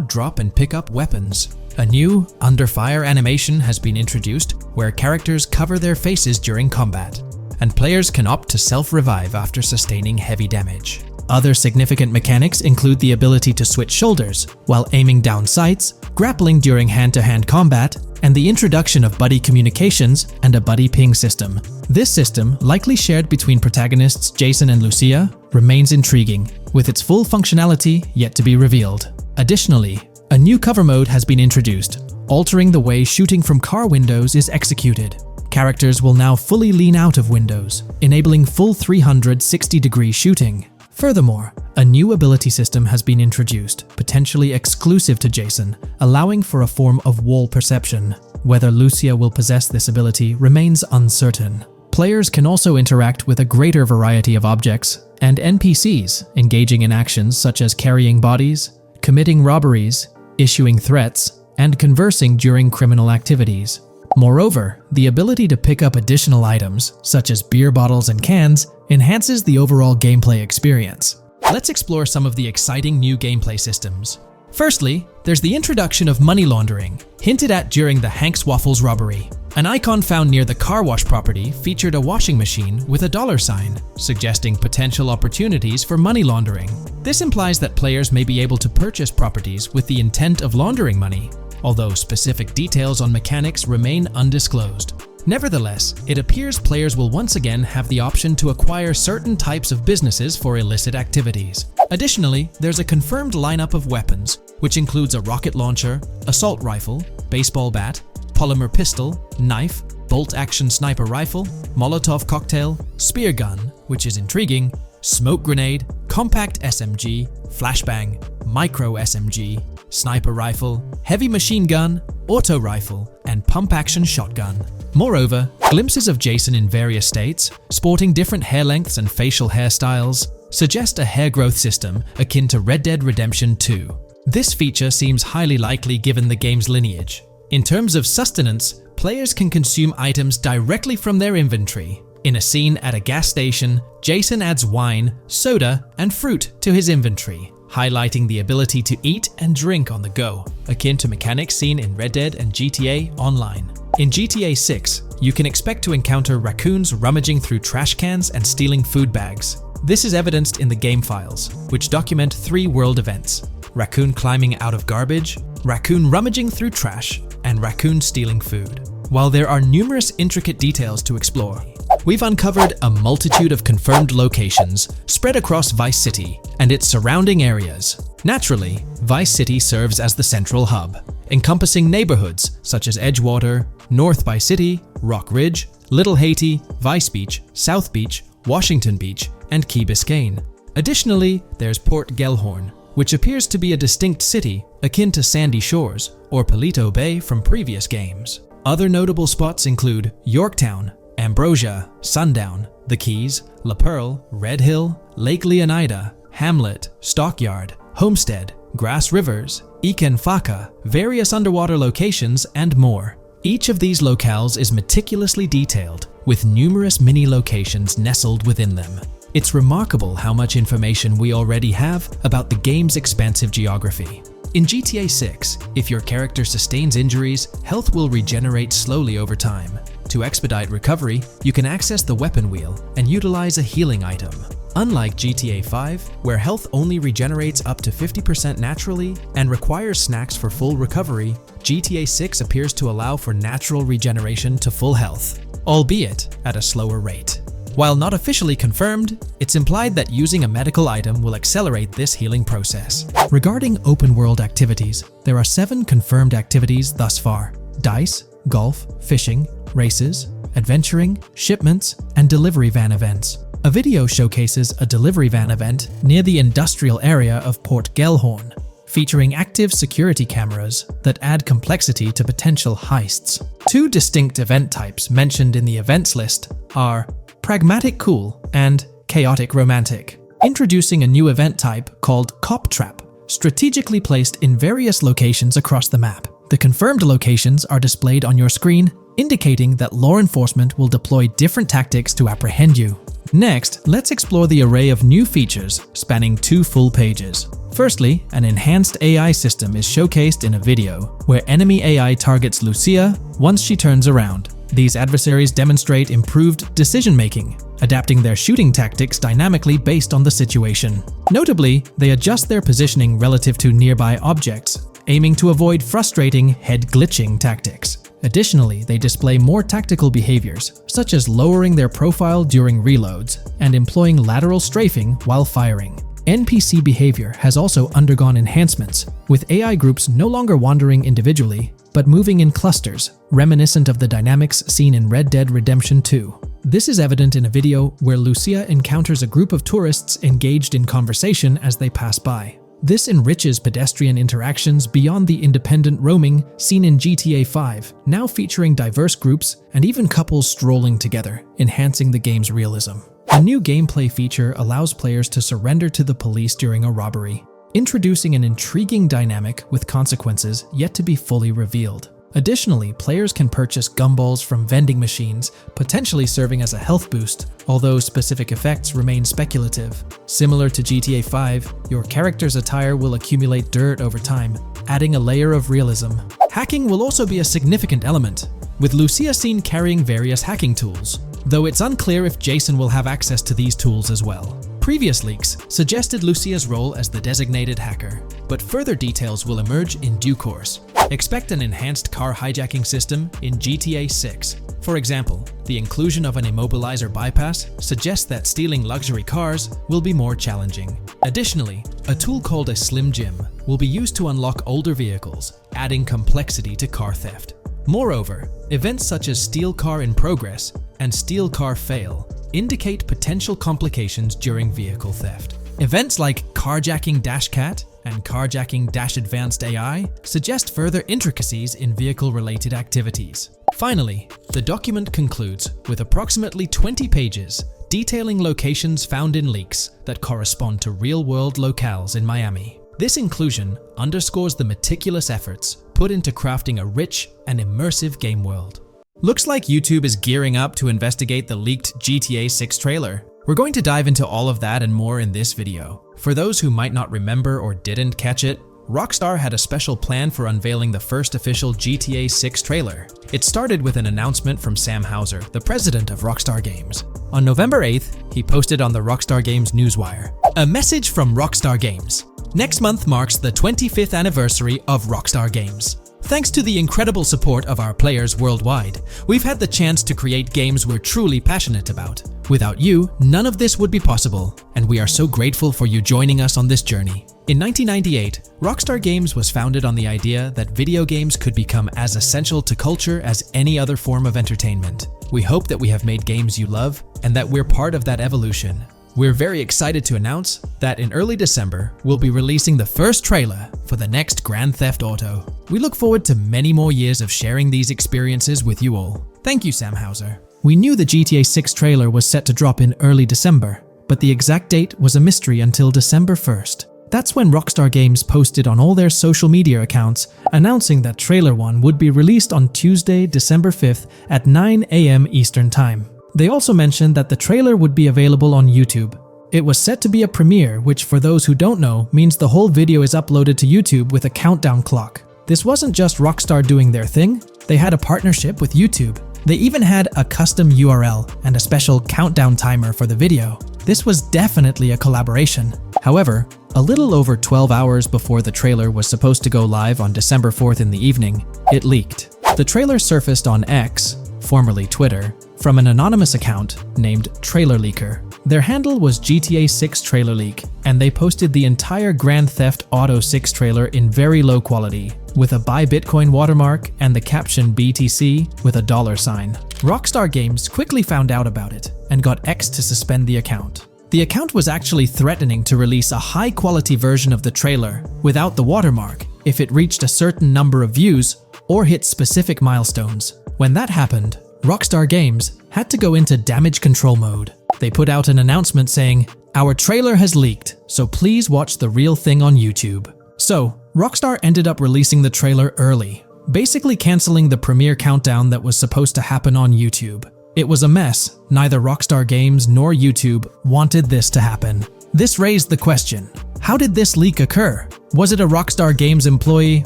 Speaker 1: drop and pick up weapons. A new under fire animation has been introduced where characters cover their faces during combat, and players can opt to self-revive after sustaining heavy damage. Other significant mechanics include the ability to switch shoulders while aiming down sights, grappling during hand-to-hand combat, and the introduction of buddy communications and a buddy ping system. This system, likely shared between protagonists Jason and Lucia, remains intriguing, with its full functionality yet to be revealed. Additionally, a new cover mode has been introduced, altering the way shooting from car windows is executed. Characters will now fully lean out of windows, enabling full 360-degree shooting. Furthermore, a new ability system has been introduced, potentially exclusive to Jason, allowing for a form of wall perception. Whether Lucia will possess this ability remains uncertain. Players can also interact with a greater variety of objects and NPCs, engaging in actions such as carrying bodies, committing robberies, issuing threats, and conversing during criminal activities. Moreover, the ability to pick up additional items, such as beer bottles and cans, enhances the overall gameplay experience. Let's explore some of the exciting new gameplay systems. Firstly, there's the introduction of money laundering, hinted at during the Hank's Waffles robbery. An icon found near the car wash property featured a washing machine with a dollar sign, suggesting potential opportunities for money laundering. This implies that players may be able to purchase properties with the intent of laundering money, although specific details on mechanics remain undisclosed. Nevertheless, it appears players will once again have the option to acquire certain types of businesses for illicit activities. Additionally, there's a confirmed lineup of weapons, which includes a rocket launcher, assault rifle, baseball bat, polymer pistol, knife, bolt-action sniper rifle, Molotov cocktail, spear gun, which is intriguing, smoke grenade, compact SMG, flashbang, micro SMG, sniper rifle, heavy machine gun, auto rifle, and pump-action shotgun. Moreover, glimpses of Jason in various states, sporting different hair lengths and facial hairstyles, suggest a hair growth system akin to Red Dead Redemption 2. This feature seems highly likely given the game's lineage. In terms of sustenance, players can consume items directly from their inventory. In a scene at a gas station, Jason adds wine, soda, and fruit to his inventory, highlighting the ability to eat and drink on the go, akin to mechanics seen in Red Dead and GTA Online. In GTA 6, you can expect to encounter raccoons rummaging through trash cans and stealing food bags. This is evidenced in the game files, which document 3 world events: raccoon climbing out of garbage, raccoon rummaging through trash, and raccoon stealing food. While there are numerous intricate details to explore, we've uncovered a multitude of confirmed locations spread across Vice City and its surrounding areas. Naturally, Vice City serves as the central hub, encompassing neighborhoods such as Edgewater, North Vice City, Rock Ridge, Little Haiti, Vice Beach, South Beach, Washington Beach, and Key Biscayne. Additionally, there's Port Gellhorn, which appears to be a distinct city akin to Sandy Shores or Palito Bay from previous games. Other notable spots include Yorktown, Ambrosia, Sundown, The Keys, La Pearl, Red Hill, Lake Leonida, Hamlet, Stockyard, Homestead, Grass Rivers, Ikenfaka, various underwater locations, and more. Each of these locales is meticulously detailed, with numerous mini locations nestled within them. It's remarkable how much information we already have about the game's expansive geography. In GTA 6, if your character sustains injuries, health will regenerate slowly over time. To expedite recovery, you can access the weapon wheel and utilize a healing item. Unlike GTA 5, where health only regenerates up to 50% naturally and requires snacks for full recovery, GTA 6 appears to allow for natural regeneration to full health, albeit at a slower rate. While not officially confirmed, it's implied that using a medical item will accelerate this healing process. Regarding open-world activities, there are 7 confirmed activities thus far: dice, golf, fishing, races, adventuring, shipments, and delivery van events. A video showcases a delivery van event near the industrial area of Port Gellhorn, featuring active security cameras that add complexity to potential heists. 2 distinct event types mentioned in the events list are Pragmatic Cool and Chaotic Romantic, introducing a new event type called Cop Trap, strategically placed in various locations across the map. The confirmed locations are displayed on your screen, indicating that law enforcement will deploy different tactics to apprehend you. Next, let's explore the array of new features spanning 2 full pages. Firstly, an enhanced AI system is showcased in a video, where enemy AI targets Lucia once she turns around. These adversaries demonstrate improved decision-making, adapting their shooting tactics dynamically based on the situation. Notably, they adjust their positioning relative to nearby objects, aiming to avoid frustrating head-glitching tactics. Additionally, they display more tactical behaviors, such as lowering their profile during reloads and employing lateral strafing while firing. NPC behavior has also undergone enhancements, with AI groups no longer wandering individually, but moving in clusters, reminiscent of the dynamics seen in Red Dead Redemption 2. This is evident in a video where Lucia encounters a group of tourists engaged in conversation as they pass by. This enriches pedestrian interactions beyond the independent roaming seen in GTA 5, now featuring diverse groups and even couples strolling together, enhancing the game's realism. A new gameplay feature allows players to surrender to the police during a robbery, introducing an intriguing dynamic with consequences yet to be fully revealed. Additionally, players can purchase gumballs from vending machines, potentially serving as a health boost, although specific effects remain speculative. Similar to GTA 5, your character's attire will accumulate dirt over time, adding a layer of realism. Hacking will also be a significant element, with Lucia seen carrying various hacking tools, though it's unclear if Jason will have access to these tools as well. Previous leaks suggested Lucia's role as the designated hacker, but further details will emerge in due course. Expect an enhanced car hijacking system in GTA 6. For example, the inclusion of an immobilizer bypass suggests that stealing luxury cars will be more challenging. Additionally, a tool called a Slim Jim will be used to unlock older vehicles, adding complexity to car theft. Moreover, events such as Steal Car in Progress and Steal Car Fail indicate potential complications during vehicle theft. Events like Carjacking Dash Cat and Carjacking Dash Advanced AI suggest further intricacies in vehicle-related activities. Finally, the document concludes with approximately 20 pages detailing locations found in leaks that correspond to real-world locales in Miami. This inclusion underscores the meticulous efforts put into crafting a rich and immersive game world. Looks like YouTube is gearing up to investigate the leaked GTA 6 trailer. We're going to dive into all of that and more in this video. For those who might not remember or didn't catch it, Rockstar had a special plan for unveiling the first official GTA 6 trailer. It started with an announcement from Sam Houser, the president of Rockstar Games. On November 8th, he posted on the Rockstar Games newswire, "A message from Rockstar Games. Next month marks the 25th anniversary of Rockstar Games. Thanks to the incredible support of our players worldwide, we've had the chance to create games we're truly passionate about. Without you, none of this would be possible, and we are so grateful for you joining us on this journey." In 1998, Rockstar Games was founded on the idea that video games could become as essential to culture as any other form of entertainment. We hope that we have made games you love, and that we're part of that evolution. we're very excited to announce that in early December, we'll be releasing the first trailer for the next Grand Theft Auto. We look forward to many more years of sharing these experiences with you all. Thank you, Sam Hauser. We knew the GTA 6 trailer was set to drop in early December, but the exact date was a mystery until December 1st. That's when Rockstar Games posted on all their social media accounts announcing that Trailer 1 would be released on Tuesday, December 5th at 9 a.m. Eastern Time. They also mentioned that the trailer would be available on YouTube. It was set to be a premiere, which for those who don't know, means the whole video is uploaded to YouTube with a countdown clock. This wasn't just Rockstar doing their thing, they had a partnership with YouTube. They even had a custom URL and a special countdown timer for the video. This was definitely a collaboration. However, a little over 12 hours before the trailer was supposed to go live on December 4th in the evening, it leaked. The trailer surfaced on X, formerly Twitter, from an anonymous account named Trailer Leaker. Their handle was GTA 6 Trailer Leak, and they posted the entire Grand Theft Auto 6 trailer in very low quality, with a Buy Bitcoin watermark and the caption BTC with a $sign. Rockstar Games quickly found out about it and got X to suspend the account. The account was actually threatening to release a high-quality version of the trailer without the watermark if it reached a certain number of views or hit specific milestones. When that happened, Rockstar Games had to go into damage control mode. They put out an announcement saying, "Our trailer has leaked, so please watch the real thing on YouTube." So, Rockstar ended up releasing the trailer early, basically canceling the premiere countdown that was supposed to happen on YouTube. It was a mess. Neither Rockstar Games nor YouTube wanted this to happen. This raised the question, how did this leak occur? Was it a Rockstar Games employee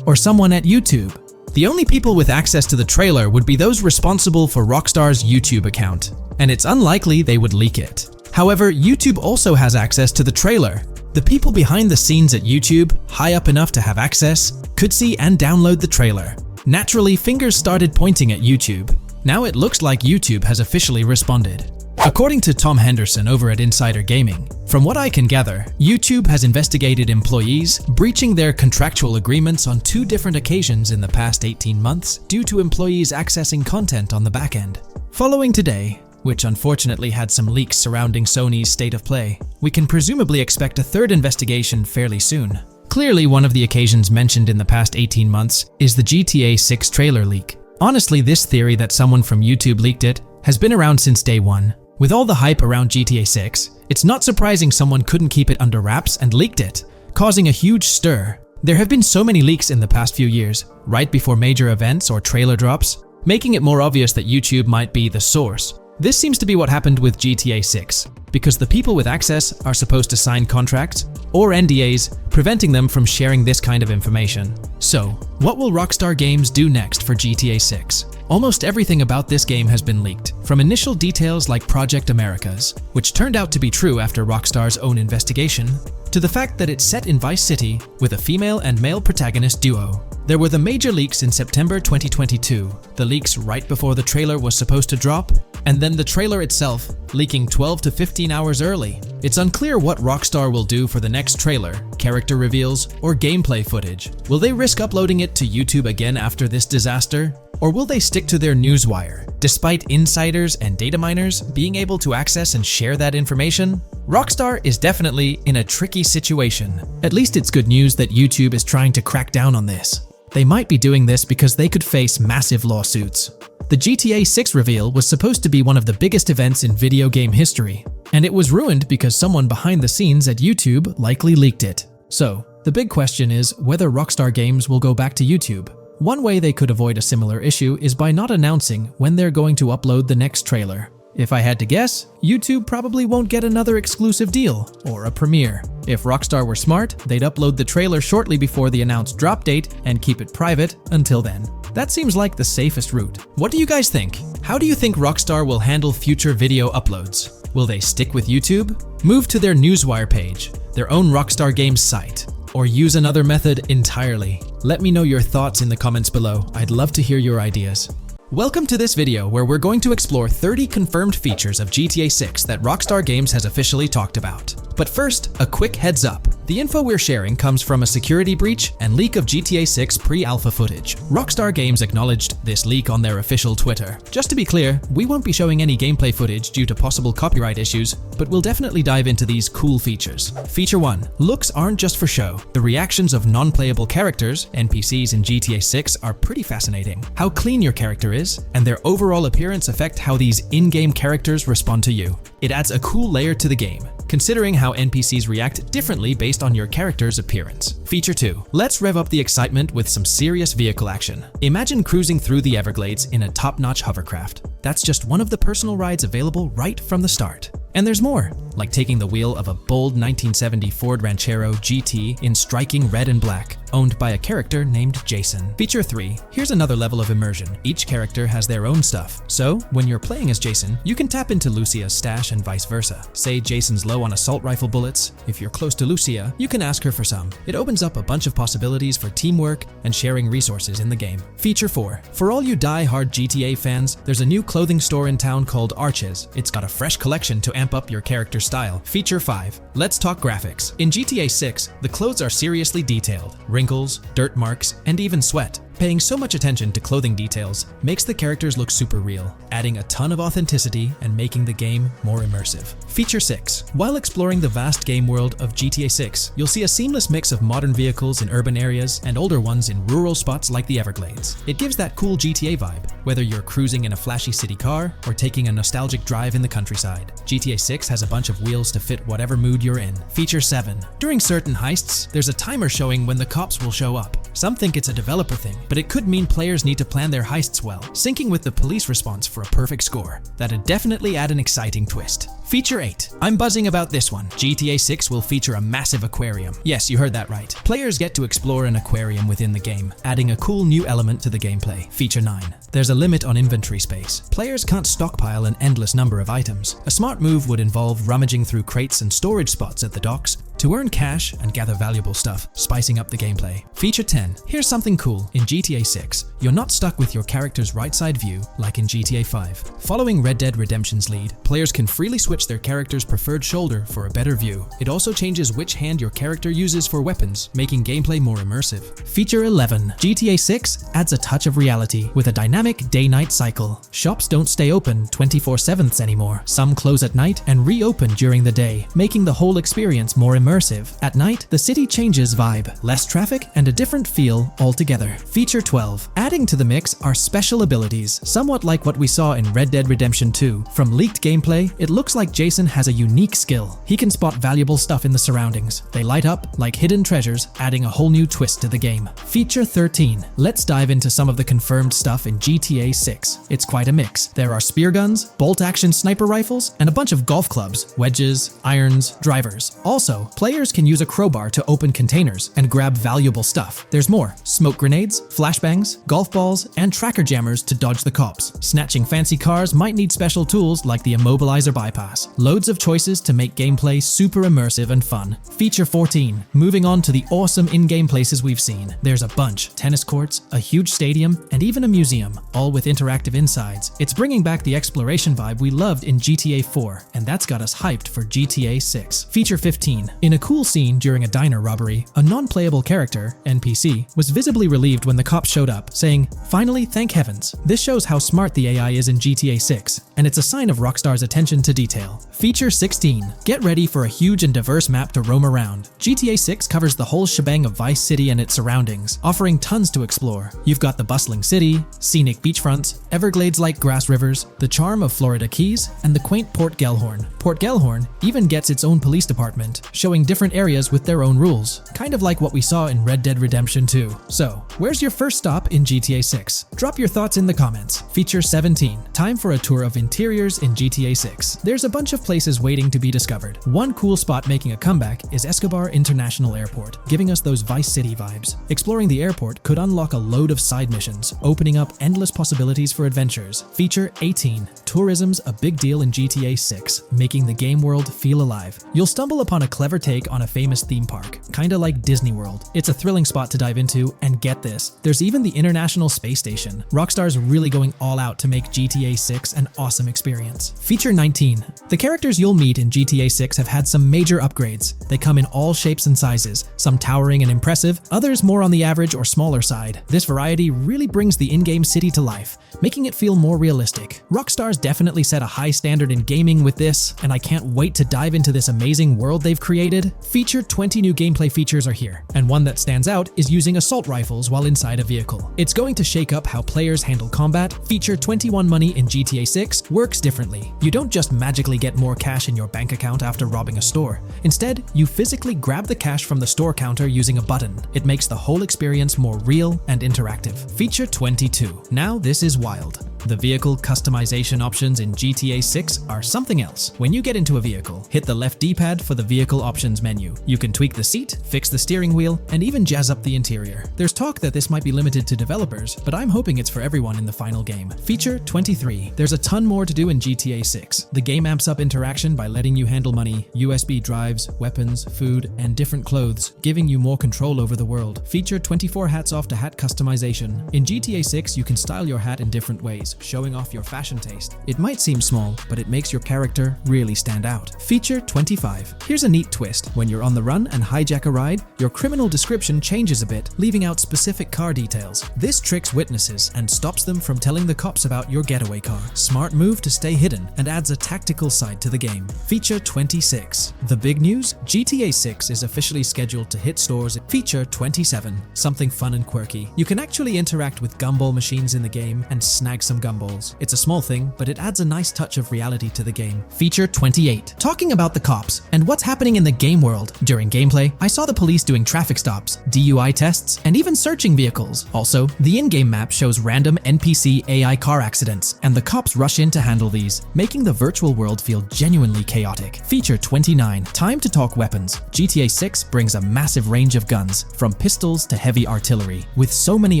Speaker 1: or someone at YouTube? The only people with access to the trailer would be those responsible for Rockstar's YouTube account, and it's unlikely they would leak it. However, YouTube also has access to the trailer. The people behind the scenes at YouTube, high up enough to have access, could see and download the trailer. Naturally, fingers started pointing at YouTube. Now it looks like YouTube has officially responded. According to Tom Henderson over at Insider Gaming, from what I can gather, YouTube has investigated employees breaching their contractual agreements on 2 different occasions in the past 18 months due to employees accessing content on the back end. Following today, which unfortunately had some leaks surrounding Sony's state of play, we can presumably expect a 3rd investigation fairly soon. Clearly, one of the occasions mentioned in the past 18 months is the GTA 6 trailer leak. Honestly, this theory that someone from YouTube leaked it has been around since day one. With all the hype around GTA 6, it's not surprising someone couldn't keep it under wraps and leaked it, causing a huge stir. There have been so many leaks in the past few years, right before major events or trailer drops, making it more obvious that YouTube might be the source. This seems to be what happened with GTA 6, because the people with access are supposed to sign contracts or NDAs, preventing them from sharing this kind of information. So, what will Rockstar Games do next for GTA 6? Almost everything about this game has been leaked, from initial details like Project Americas, which turned out to be true after Rockstar's own investigation, to the fact that it's set in Vice City with a female and male protagonist duo. There were the major leaks in September 2022, the leaks right before the trailer was supposed to drop, and then the trailer itself leaking 12 to 15 hours early. It's unclear what Rockstar will do for the next trailer, character reveals, or gameplay footage. Will they risk uploading it to YouTube again after this disaster? Or will they stick to their newswire, despite insiders and data miners being able to access and share that information? Rockstar is definitely in a tricky situation. At least it's good news that YouTube is trying to crack down on this. They might be doing this because they could face massive lawsuits. The GTA 6 reveal was supposed to be one of the biggest events in video game history, and it was ruined because someone behind the scenes at YouTube likely leaked it. So, the big question is whether Rockstar Games will go back to YouTube. One way they could avoid a similar issue is by not announcing when they're going to upload the next trailer. If I had to guess, YouTube probably won't get another exclusive deal or a premiere. If Rockstar were smart, they'd upload the trailer shortly before the announced drop date and keep it private until then. That seems like the safest route. What do you guys think? How do you think Rockstar will handle future video uploads? Will they stick with YouTube, move to their Newswire page, their own Rockstar Games site, or use another method entirely? Let me know your thoughts in the comments below. I'd love to hear your ideas. Welcome to this video where we're going to explore 30 confirmed features of GTA 6 that Rockstar Games has officially talked about. But first, a quick heads up. The The info we're sharing comes from a security breach and leak of GTA 6 pre-alpha footage. Rockstar Games acknowledged this leak on their official Twitter. Just to be clear, we won't be showing any gameplay footage due to possible copyright issues, but we'll definitely dive into these cool features. Feature 1. Looks aren't just for show. The reactions of non-playable characters, NPCs in GTA 6, are pretty fascinating. How clean your character is, and their overall appearance affect how these in-game characters respond to you. It adds a cool layer to the game, considering how NPCs react differently based on your character's appearance. Feature 2. Let's rev up the excitement with some serious vehicle action. Imagine cruising through the Everglades in a top-notch hovercraft. That's just one of the personal rides available right from the start. And there's more, like taking the wheel of a bold 1970 Ford Ranchero GT in striking red and black, owned by a character named Jason. Feature 3. Here's another level of immersion. Each character has their own stuff, so when you're playing as Jason, you can tap into Lucia's stash and vice versa. Say Jason's low on assault rifle bullets. If you're close to Lucia, you can ask her for some. It opens up a bunch of possibilities for teamwork and sharing resources in the game. Feature 4. For all you die-hard GTA fans, there's a new clothing store in town called Arches. It's got a fresh collection to amp up your character's style. Feature 5. Let's talk graphics. In GTA 6, the clothes are seriously detailed. Wrinkles, dirt marks, and even sweat. Paying so much attention to clothing details makes the characters look super real, adding a ton of authenticity and making the game more immersive. Feature 6. While exploring the vast game world of GTA 6, you'll see a seamless mix of modern vehicles in urban areas and older ones in rural spots like the Everglades. It gives that cool GTA vibe, whether you're cruising in a flashy city car or taking a nostalgic drive in the countryside. GTA 6 has a bunch of wheels to fit whatever mood you're in. Feature 7. During certain heists, there's a timer showing when the cops will show up. Some think it's a developer thing, but it could mean players need to plan their heists well, syncing with the police response for a perfect score. That'd definitely add an exciting twist. Feature 8. I'm buzzing about this one. GTA 6 will feature a massive aquarium. Yes, you heard that right. Players get to explore an aquarium within the game, adding a cool new element to the gameplay. Feature 9. There's a limit on inventory space. Players can't stockpile an endless number of items. A smart move would involve rummaging through crates and storage spots at the docks to earn cash and gather valuable stuff, spicing up the gameplay. Feature 10. Here's something cool. In GTA 6, you're not stuck with your character's right side view like in GTA 5. Following Red Dead Redemption's lead, players can freely switch their character's preferred shoulder for a better view. It also changes which hand your character uses for weapons, making gameplay more immersive. Feature 11. GTA 6 adds a touch of reality with a dynamic day-night cycle. Shops don't stay open 24/7 anymore. Some close at night and reopen during the day, making the whole experience more immersive. At night, the city changes vibe, less traffic, and a different feel altogether. Feature 12. Adding to the mix are special abilities, somewhat like what we saw in Red Dead Redemption 2. From leaked gameplay, it looks like Jason has a unique skill. He can spot valuable stuff in the surroundings. They light up like hidden treasures, adding a whole new twist to the game. Feature 13. Let's dive into some of the confirmed stuff in GTA 6. It's quite a mix. There are spear guns, bolt-action sniper rifles, and a bunch of golf clubs, wedges, irons, drivers. Also, players can use a crowbar to open containers and grab valuable stuff. There's more. Smoke grenades, flashbangs, golf balls, and tracker jammers to dodge the cops. Snatching fancy cars might need special tools like the immobilizer bypass. Loads of choices to make gameplay super immersive and fun. Feature 14. Moving on to the awesome in-game places we've seen. There's a bunch. Tennis courts, a huge stadium, and even a museum, all with interactive insides. It's bringing back the exploration vibe we loved in GTA 4, and that's got us hyped for GTA 6. Feature 15. In a cool scene during a diner robbery, a non-playable character, NPC, was visibly relieved when the cops showed up, saying, "Finally, thank heavens." This shows how smart the AI is in GTA 6, and it's a sign of Rockstar's attention to detail. Feature 16. Get ready for a huge and diverse map to roam around. GTA 6 covers the whole shebang of Vice City and its surroundings, offering tons to explore. You've got the bustling city, scenic beachfronts, Everglades-like grass rivers, the charm of Florida Keys, and the quaint Port Gellhorn. Port Gellhorn even gets its own police department, showing different areas with their own rules, kind of like what we saw in Red Dead Redemption 2. So, where's your first stop in GTA 6? Drop your thoughts in the comments. Feature 17. Time for a tour of interiors in GTA 6. There's a bunch of places waiting to be discovered. One cool spot making a comeback is Escobar International Airport, giving us those Vice City vibes. Exploring the airport could unlock a load of side missions, opening up endless possibilities for adventures. Feature 18. Tourism's a big deal in GTA 6, making the game world feel alive. You'll stumble upon a clever take on a famous theme park, kinda like Disney World. It's a thrilling spot to dive into, and get this, there's even the International Space Station. Rockstar's really going all out to make GTA 6 an awesome awesome experience. Feature 19. The characters you'll meet in GTA 6 have had some major upgrades. They come in all shapes and sizes, some towering and impressive, others more on the average or smaller side. This variety really brings the in-game city to life, making it feel more realistic. Rockstar's definitely set a high standard in gaming with this, and I can't wait to dive into this amazing world they've created. Feature 20 new gameplay features are here, and one that stands out is using assault rifles while inside a vehicle. It's going to shake up how players handle combat. Feature 21 money in GTA 6 works differently. You don't just magically get more cash in your bank account after robbing a store. Instead, you physically grab the cash from the store counter using a button. It makes the whole experience more real and interactive. Feature 22. Now this is wild. The vehicle customization options in GTA 6 are something else. When you get into a vehicle, hit the left D-pad for the vehicle options menu. You can tweak the seat, fix the steering wheel, and even jazz up the interior. There's talk that this might be limited to developers, but I'm hoping it's for everyone in the final game. Feature 23. There's a ton more to do in GTA 6. The game amps up interaction by letting you handle money, USB drives, weapons, food, and different clothes, giving you more control over the world. Feature 24 hats off to hat customization. In GTA 6, you can style your hat in different ways, showing off your fashion taste. It might seem small, but it makes your character really stand out. Feature 25. Here's a neat twist. When you're on the run and hijack a ride, your criminal description changes a bit, leaving out specific car details. This tricks witnesses and stops them from telling the cops about your getaway car. Smart move to stay hidden and adds a tactical side to the game. Feature 26. The big news? GTA 6 is officially scheduled to hit stores. Feature 27. Something fun and quirky. You can actually interact with gumball machines in the game and snag some gumballs. It's a small thing, but it adds a nice touch of reality to the game. Feature 28. Talking about the cops and what's happening in the game world. During gameplay, I saw the police doing traffic stops, DUI tests, and even searching vehicles. Also, the in-game map shows random NPC AI car accidents, and the cops rush in to handle these, making the virtual world feel genuinely chaotic. Feature 29. Time to talk weapons. GTA 6 brings a massive range of guns, from pistols to heavy artillery. With so many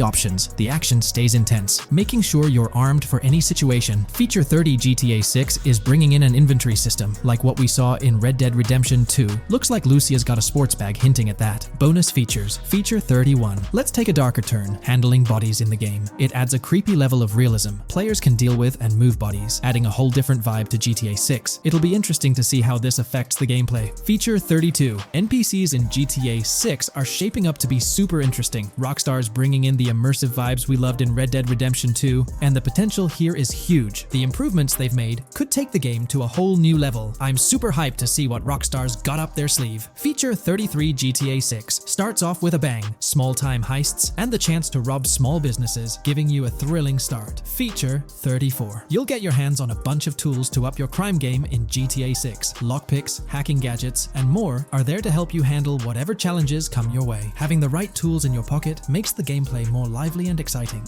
Speaker 1: options, the action stays intense, making sure you're armed for any situation. Feature 30 GTA 6 is bringing in an inventory system, like what we saw in Red Dead Redemption 2. Looks like Lucia's got a sports bag hinting at that. Bonus features. Feature 31. Let's take a darker turn, handling bodies in the game. It adds a creepy level of realism. Players can deal with and move bodies, adding a whole different vibe to GTA 6. It'll be interesting to see how this affects the gameplay. Feature 32. NPCs in GTA 6 are shaping up to be super interesting. Rockstar's bringing in the immersive vibes we loved in Red Dead Redemption 2, and the potential here is huge. The improvements they've made could take the game to a whole new level. I'm super hyped to see what Rockstar's got up their sleeve. Feature 33 GTA 6 starts off with a bang, small-time heists, and the chance to rob small businesses, giving you a thrilling start. Feature 34. You'll get your hands on a bunch of tools to up your crime game in GTA 6. Lockpicks, hacking gadgets, and more are there to help you handle whatever challenges come your way. Having the right tools in your pocket makes the gameplay more lively and exciting.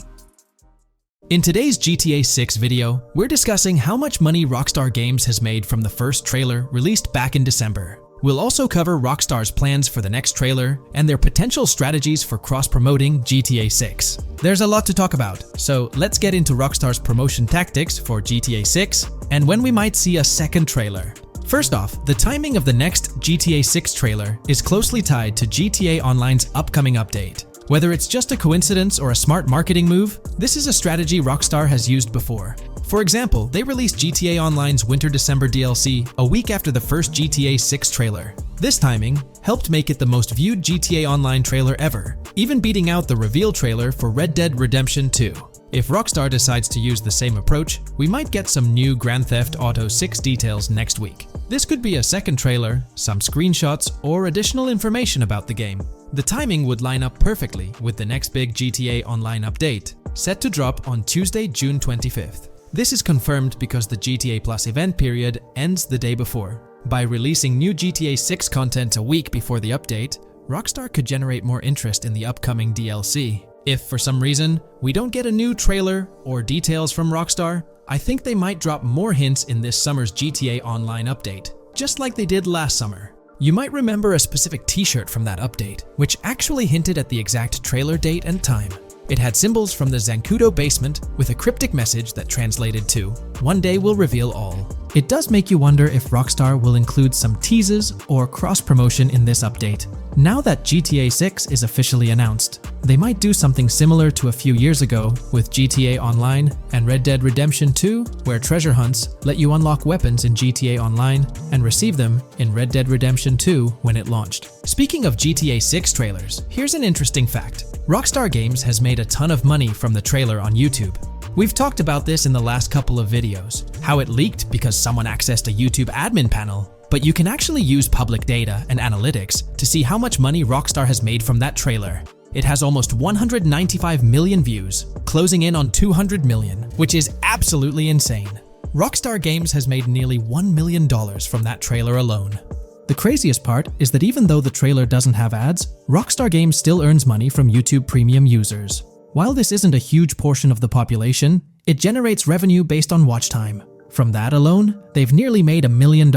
Speaker 1: In today's GTA 6 video, we're discussing how much money Rockstar Games has made from the first trailer released back in December. We'll also cover Rockstar's plans for the next trailer and their potential strategies for cross-promoting GTA 6. There's a lot to talk about, so let's get into Rockstar's promotion tactics for GTA 6 and when we might see a second trailer. First off, the timing of the next GTA 6 trailer is closely tied to GTA Online's upcoming update. Whether it's just a coincidence or a smart marketing move, this is a strategy Rockstar has used before. For example, they released GTA Online's Winter-December DLC a week after the first GTA 6 trailer. This timing helped make it the most viewed GTA Online trailer ever, even beating out the reveal trailer for Red Dead Redemption 2. If Rockstar decides to use the same approach, we might get some new Grand Theft Auto 6 details next week. This could be a second trailer, some screenshots, or additional information about the game. The timing would line up perfectly with the next big GTA Online update, set to drop on Tuesday, June 25th. This is confirmed because the GTA Plus event period ends the day before. By releasing new GTA 6 content a week before the update, Rockstar could generate more interest in the upcoming DLC. If for some reason we don't get a new trailer or details from Rockstar, I think they might drop more hints in this summer's GTA Online update, just like they did last summer. You might remember a specific t-shirt from that update, which actually hinted at the exact trailer date and time. It had symbols from the Zancudo basement with a cryptic message that translated to, "One day we'll reveal all." It does make you wonder if Rockstar will include some teases or cross-promotion in this update. Now that GTA 6 is officially announced, they might do something similar to a few years ago with GTA Online and Red Dead Redemption 2, where treasure hunts let you unlock weapons in GTA Online and receive them in Red Dead Redemption 2 when it launched. Speaking of GTA 6 trailers, here's an interesting fact. Rockstar Games has made a ton of money from the trailer on YouTube. We've talked about this in the last couple of videos, how it leaked because someone accessed a YouTube admin panel, but you can actually use public data and analytics to see how much money Rockstar has made from that trailer. It has almost 195 million views, closing in on 200 million, which is absolutely insane. Rockstar Games has made nearly $1 million from that trailer alone. The craziest part is that even though the trailer doesn't have ads, Rockstar Games still earns money from YouTube Premium users. While this isn't a huge portion of the population, it generates revenue based on watch time. From that alone, they've nearly made $1 million.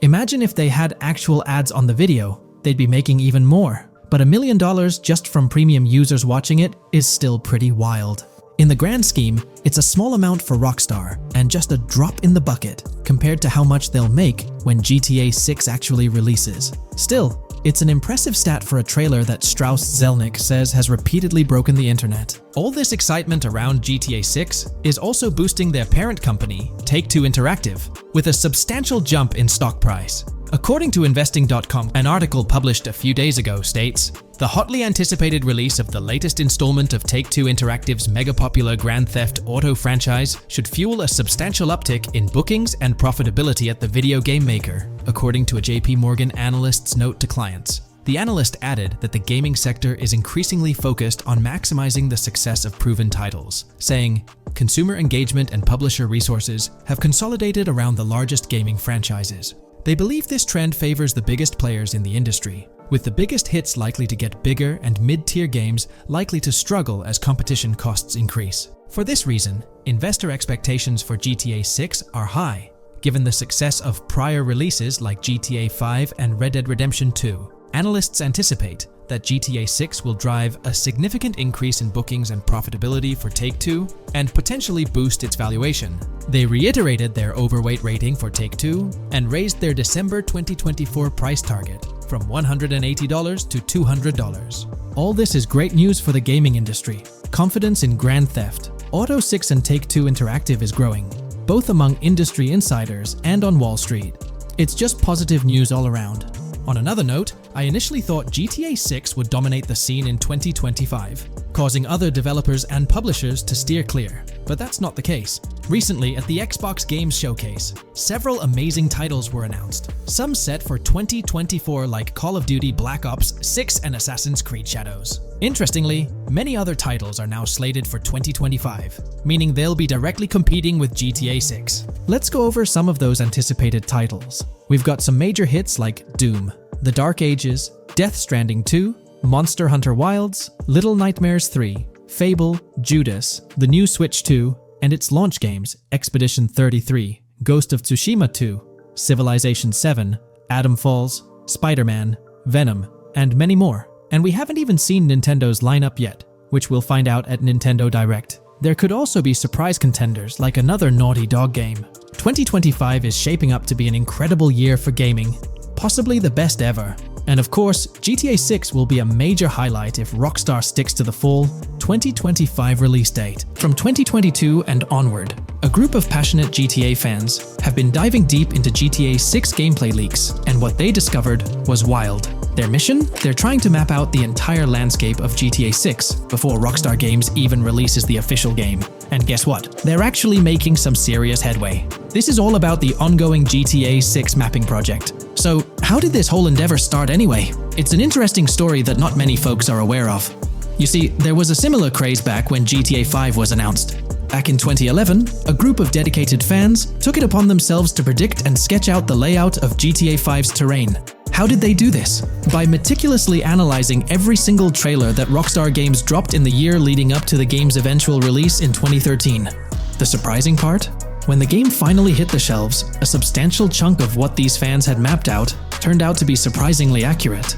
Speaker 1: Imagine if they had actual ads on the video, they'd be making even more. But $1 million just from premium users watching it is still pretty wild. In the grand scheme, it's a small amount for Rockstar and just a drop in the bucket compared to how much they'll make when GTA 6 actually releases. Still, it's an impressive stat for a trailer that Strauss Zelnick says has repeatedly broken the internet. All this excitement around GTA 6 is also boosting their parent company, Take-Two Interactive, with a substantial jump in stock price. According to Investing.com, an article published a few days ago states, the hotly anticipated release of the latest installment of Take-Two Interactive's mega-popular Grand Theft Auto franchise should fuel a substantial uptick in bookings and profitability at the video game maker, according to a JP Morgan analyst's note to clients. The analyst added that the gaming sector is increasingly focused on maximizing the success of proven titles, saying, consumer engagement and publisher resources have consolidated around the largest gaming franchises. They believe this trend favors the biggest players in the industry, with the biggest hits likely to get bigger and mid-tier games likely to struggle as competition costs increase. For this reason, investor expectations for GTA 6 are high, given the success of prior releases like GTA 5 and Red Dead Redemption 2. Analysts anticipate that GTA 6 will drive a significant increase in bookings and profitability for Take-Two and potentially boost its valuation. They reiterated their overweight rating for Take-Two and raised their December 2024 price target from $180 to $200. All this is great news for the gaming industry. Confidence in Grand Theft Auto 6 and Take-Two Interactive is growing, both among industry insiders and on Wall Street. It's just positive news all around. On another note, I initially thought GTA 6 would dominate the scene in 2025, causing other developers and publishers to steer clear, but that's not the case. Recently, at the Xbox Games Showcase, several amazing titles were announced, some set for 2024 like Call of Duty Black Ops 6 and Assassin's Creed Shadows. Interestingly, many other titles are now slated for 2025, meaning they'll be directly competing with GTA 6. Let's go over some of those anticipated titles. We've got some major hits like Doom, The Dark Ages, Death Stranding 2, Monster Hunter Wilds, Little Nightmares 3, Fable, Judas, the new Switch 2, and its launch games, Expedition 33, Ghost of Tsushima 2, Civilization 7, Atom Falls, Spider-Man, Venom, and many more. And we haven't even seen Nintendo's lineup yet, which we'll find out at Nintendo Direct. There could also be surprise contenders like another Naughty Dog game. 2025 is shaping up to be an incredible year for gaming, possibly the best ever. And of course, GTA 6 will be a major highlight if Rockstar sticks to the fall 2025 release date. From 2022 and onward, a group of passionate GTA fans have been diving deep into GTA 6 gameplay leaks, and what they discovered was wild. Their mission? They're trying to map out the entire landscape of GTA 6 before Rockstar Games even releases the official game. And guess what? They're actually making some serious headway. This is all about the ongoing GTA 6 mapping project. So, how did this whole endeavor start anyway? It's an interesting story that not many folks are aware of. You see, there was a similar craze back when GTA 5 was announced. Back in 2011, a group of dedicated fans took it upon themselves to predict and sketch out the layout of GTA 5's terrain. How did they do this? By meticulously analyzing every single trailer that Rockstar Games dropped in the year leading up to the game's eventual release in 2013. The surprising part? When the game finally hit the shelves, a substantial chunk of what these fans had mapped out turned out to be surprisingly accurate.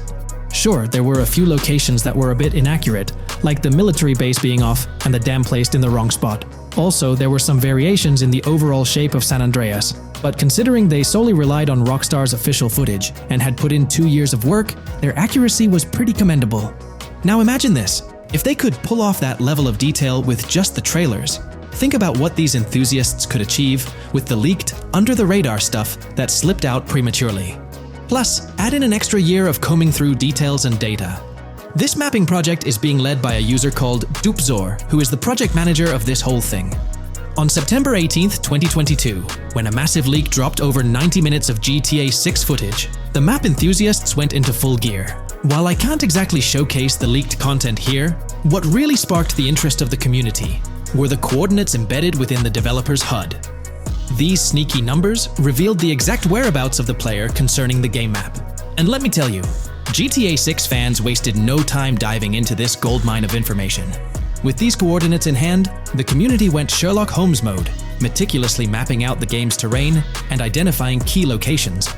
Speaker 1: Sure, there were a few locations that were a bit inaccurate, like the military base being off and the dam placed in the wrong spot. Also, there were some variations in the overall shape of San Andreas, but considering they solely relied on Rockstar's official footage and had put in 2 years of work, their accuracy was pretty commendable. Now imagine this, if they could pull off that level of detail with just the trailers, think about what these enthusiasts could achieve with the leaked, under-the-radar stuff that slipped out prematurely. Plus, add in an extra year of combing through details and data. This mapping project is being led by a user called Dupzor, who is the project manager of this whole thing. On September 18th, 2022, when a massive leak dropped over 90 minutes of GTA 6 footage, the map enthusiasts went into full gear. While I can't exactly showcase the leaked content here, what really sparked the interest of the community were the coordinates embedded within the developer's HUD. These sneaky numbers revealed the exact whereabouts of the player concerning the game map. And let me tell you, GTA 6 fans wasted no time diving into this goldmine of information. With these coordinates in hand, the community went Sherlock Holmes mode, meticulously mapping out the game's terrain and identifying key locations.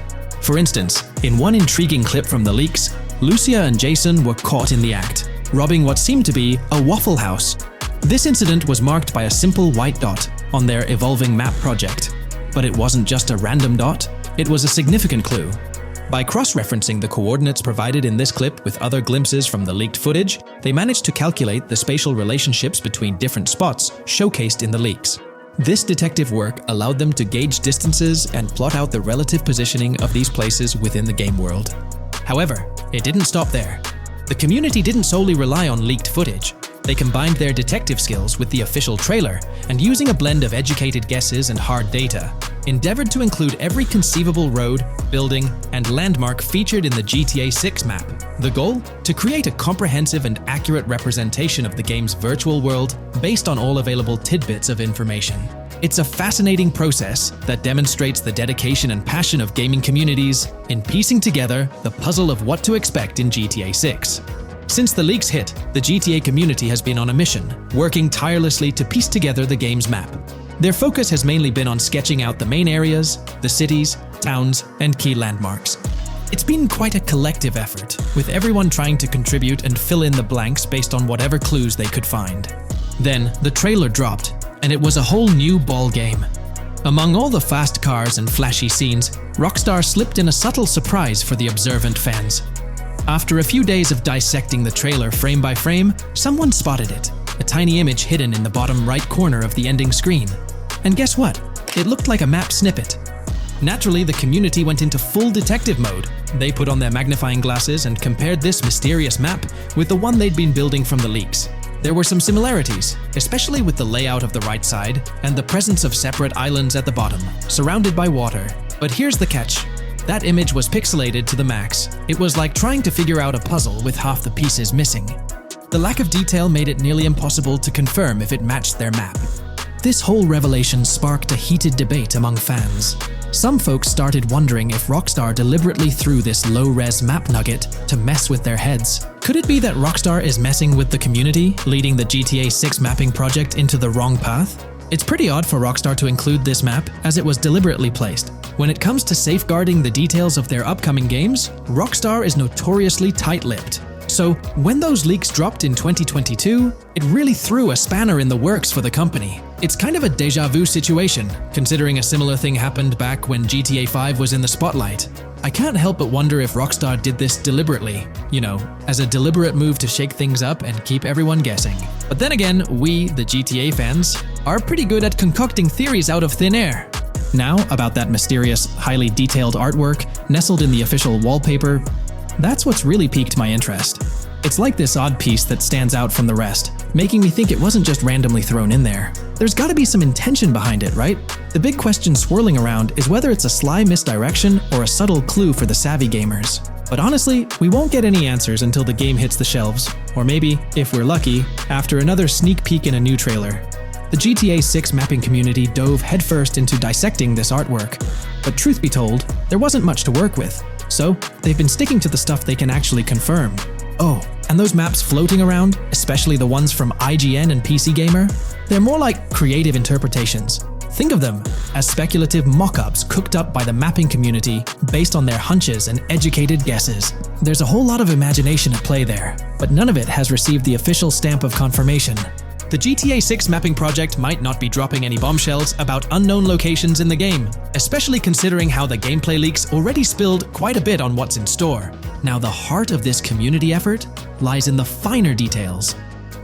Speaker 1: For instance, in one intriguing clip from the leaks, Lucia and Jason were caught in the act, robbing what seemed to be a Waffle House. This incident was marked by a simple white dot on their evolving map project. But it wasn't just a random dot, it was a significant clue. By cross-referencing the coordinates provided in this clip with other glimpses from the leaked footage, they managed to calculate the spatial relationships between different spots showcased in the leaks. This detective work allowed them to gauge distances and plot out the relative positioning of these places within the game world. However, it didn't stop there. The community didn't solely rely on leaked footage. They combined their detective skills with the official trailer and, using a blend of educated guesses and hard data, endeavored to include every conceivable road, building, and landmark featured in the GTA 6 map. The goal? To create a comprehensive and accurate representation of the game's virtual world based on all available tidbits of information. It's a fascinating process that demonstrates the dedication and passion of gaming communities in piecing together the puzzle of what to expect in GTA 6. Since the leaks hit, the GTA community has been on a mission, working tirelessly to piece together the game's map. Their focus has mainly been on sketching out the main areas, the cities, towns, and key landmarks. It's been quite a collective effort, with everyone trying to contribute and fill in the blanks based on whatever clues they could find. Then, the trailer dropped, and it was a whole new ball game. Among all the fast cars and flashy scenes, Rockstar slipped in a subtle surprise for the observant fans. After a few days of dissecting the trailer frame by frame, someone spotted it, a tiny image hidden in the bottom right corner of the ending screen. And guess what? It looked like a map snippet. Naturally, the community went into full detective mode. They put on their magnifying glasses and compared this mysterious map with the one they'd been building from the leaks. There were some similarities, especially with the layout of the right side and the presence of separate islands at the bottom, surrounded by water. But here's the catch. That image was pixelated to the max. It was like trying to figure out a puzzle with half the pieces missing. The lack of detail made it nearly impossible to confirm if it matched their map. This whole revelation sparked a heated debate among fans. Some folks started wondering if Rockstar deliberately threw this low-res map nugget to mess with their heads. Could it be that Rockstar is messing with the community, leading the GTA 6 mapping project into the wrong path? It's pretty odd for Rockstar to include this map, as it was deliberately placed. When it comes to safeguarding the details of their upcoming games, Rockstar is notoriously tight-lipped. So, when those leaks dropped in 2022, it really threw a spanner in the works for the company. It's kind of a déjà vu situation, considering a similar thing happened back when GTA 5 was in the spotlight. I can't help but wonder if Rockstar did this deliberately, as a deliberate move to shake things up and keep everyone guessing. But then again, we, the GTA fans, are pretty good at concocting theories out of thin air. Now, about that mysterious, highly detailed artwork nestled in the official wallpaper, that's what's really piqued my interest. It's like this odd piece that stands out from the rest, making me think it wasn't just randomly thrown in there. There's gotta be some intention behind it, right? The big question swirling around is whether it's a sly misdirection or a subtle clue for the savvy gamers. But honestly, we won't get any answers until the game hits the shelves, or maybe, if we're lucky, after another sneak peek in a new trailer. The GTA 6 mapping community dove headfirst into dissecting this artwork, but truth be told, there wasn't much to work with. So, they've been sticking to the stuff they can actually confirm. Oh, and those maps floating around, especially the ones from IGN and PC Gamer, they're more like creative interpretations. Think of them as speculative mock-ups cooked up by the mapping community based on their hunches and educated guesses. There's a whole lot of imagination at play there, but none of it has received the official stamp of confirmation. The GTA 6 mapping project might not be dropping any bombshells about unknown locations in the game, especially considering how the gameplay leaks already spilled quite a bit on what's in store. Now, the heart of this community effort lies in the finer details.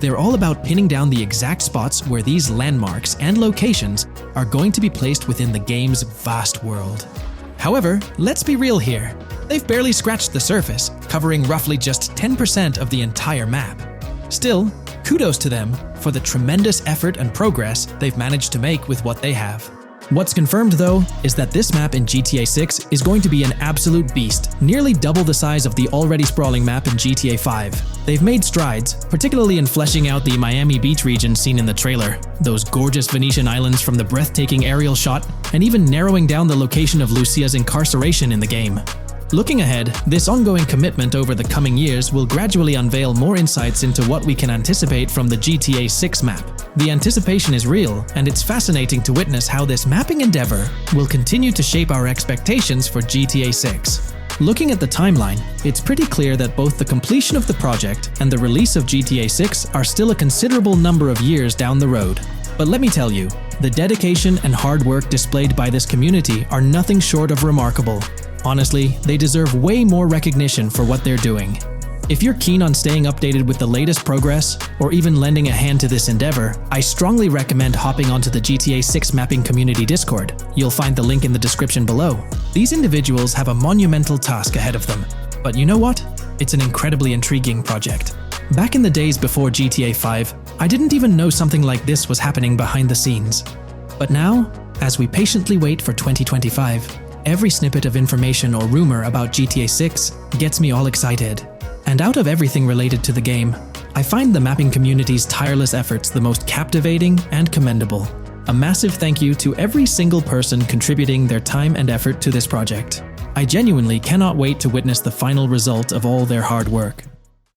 Speaker 1: They're all about pinning down the exact spots where these landmarks and locations are going to be placed within the game's vast world. However, let's be real here. They've barely scratched the surface, covering roughly just 10% of the entire map. Still, kudos to them for the tremendous effort and progress they've managed to make with what they have. What's confirmed, though, is that this map in GTA 6 is going to be an absolute beast, nearly double the size of the already sprawling map in GTA 5. They've made strides, particularly in fleshing out the Miami Beach region seen in the trailer, those gorgeous Venetian islands from the breathtaking aerial shot, and even narrowing down the location of Lucia's incarceration in the game. Looking ahead, this ongoing commitment over the coming years will gradually unveil more insights into what we can anticipate from the GTA 6 map. The anticipation is real, and it's fascinating to witness how this mapping endeavor will continue to shape our expectations for GTA 6. Looking at the timeline, it's pretty clear that both the completion of the project and the release of GTA 6 are still a considerable number of years down the road. But let me tell you, the dedication and hard work displayed by this community are nothing short of remarkable. Honestly, they deserve way more recognition for what they're doing. If you're keen on staying updated with the latest progress, or even lending a hand to this endeavor, I strongly recommend hopping onto the GTA 6 Mapping Community Discord. You'll find the link in the description below. These individuals have a monumental task ahead of them. But you know what? It's an incredibly intriguing project. Back in the days before GTA 5, I didn't even know something like this was happening behind the scenes. But now, as we patiently wait for 2025, every snippet of information or rumor about GTA 6 gets me all excited. And out of everything related to the game, I find the mapping community's tireless efforts the most captivating and commendable. A massive thank you to every single person contributing their time and effort to this project. I genuinely cannot wait to witness the final result of all their hard work.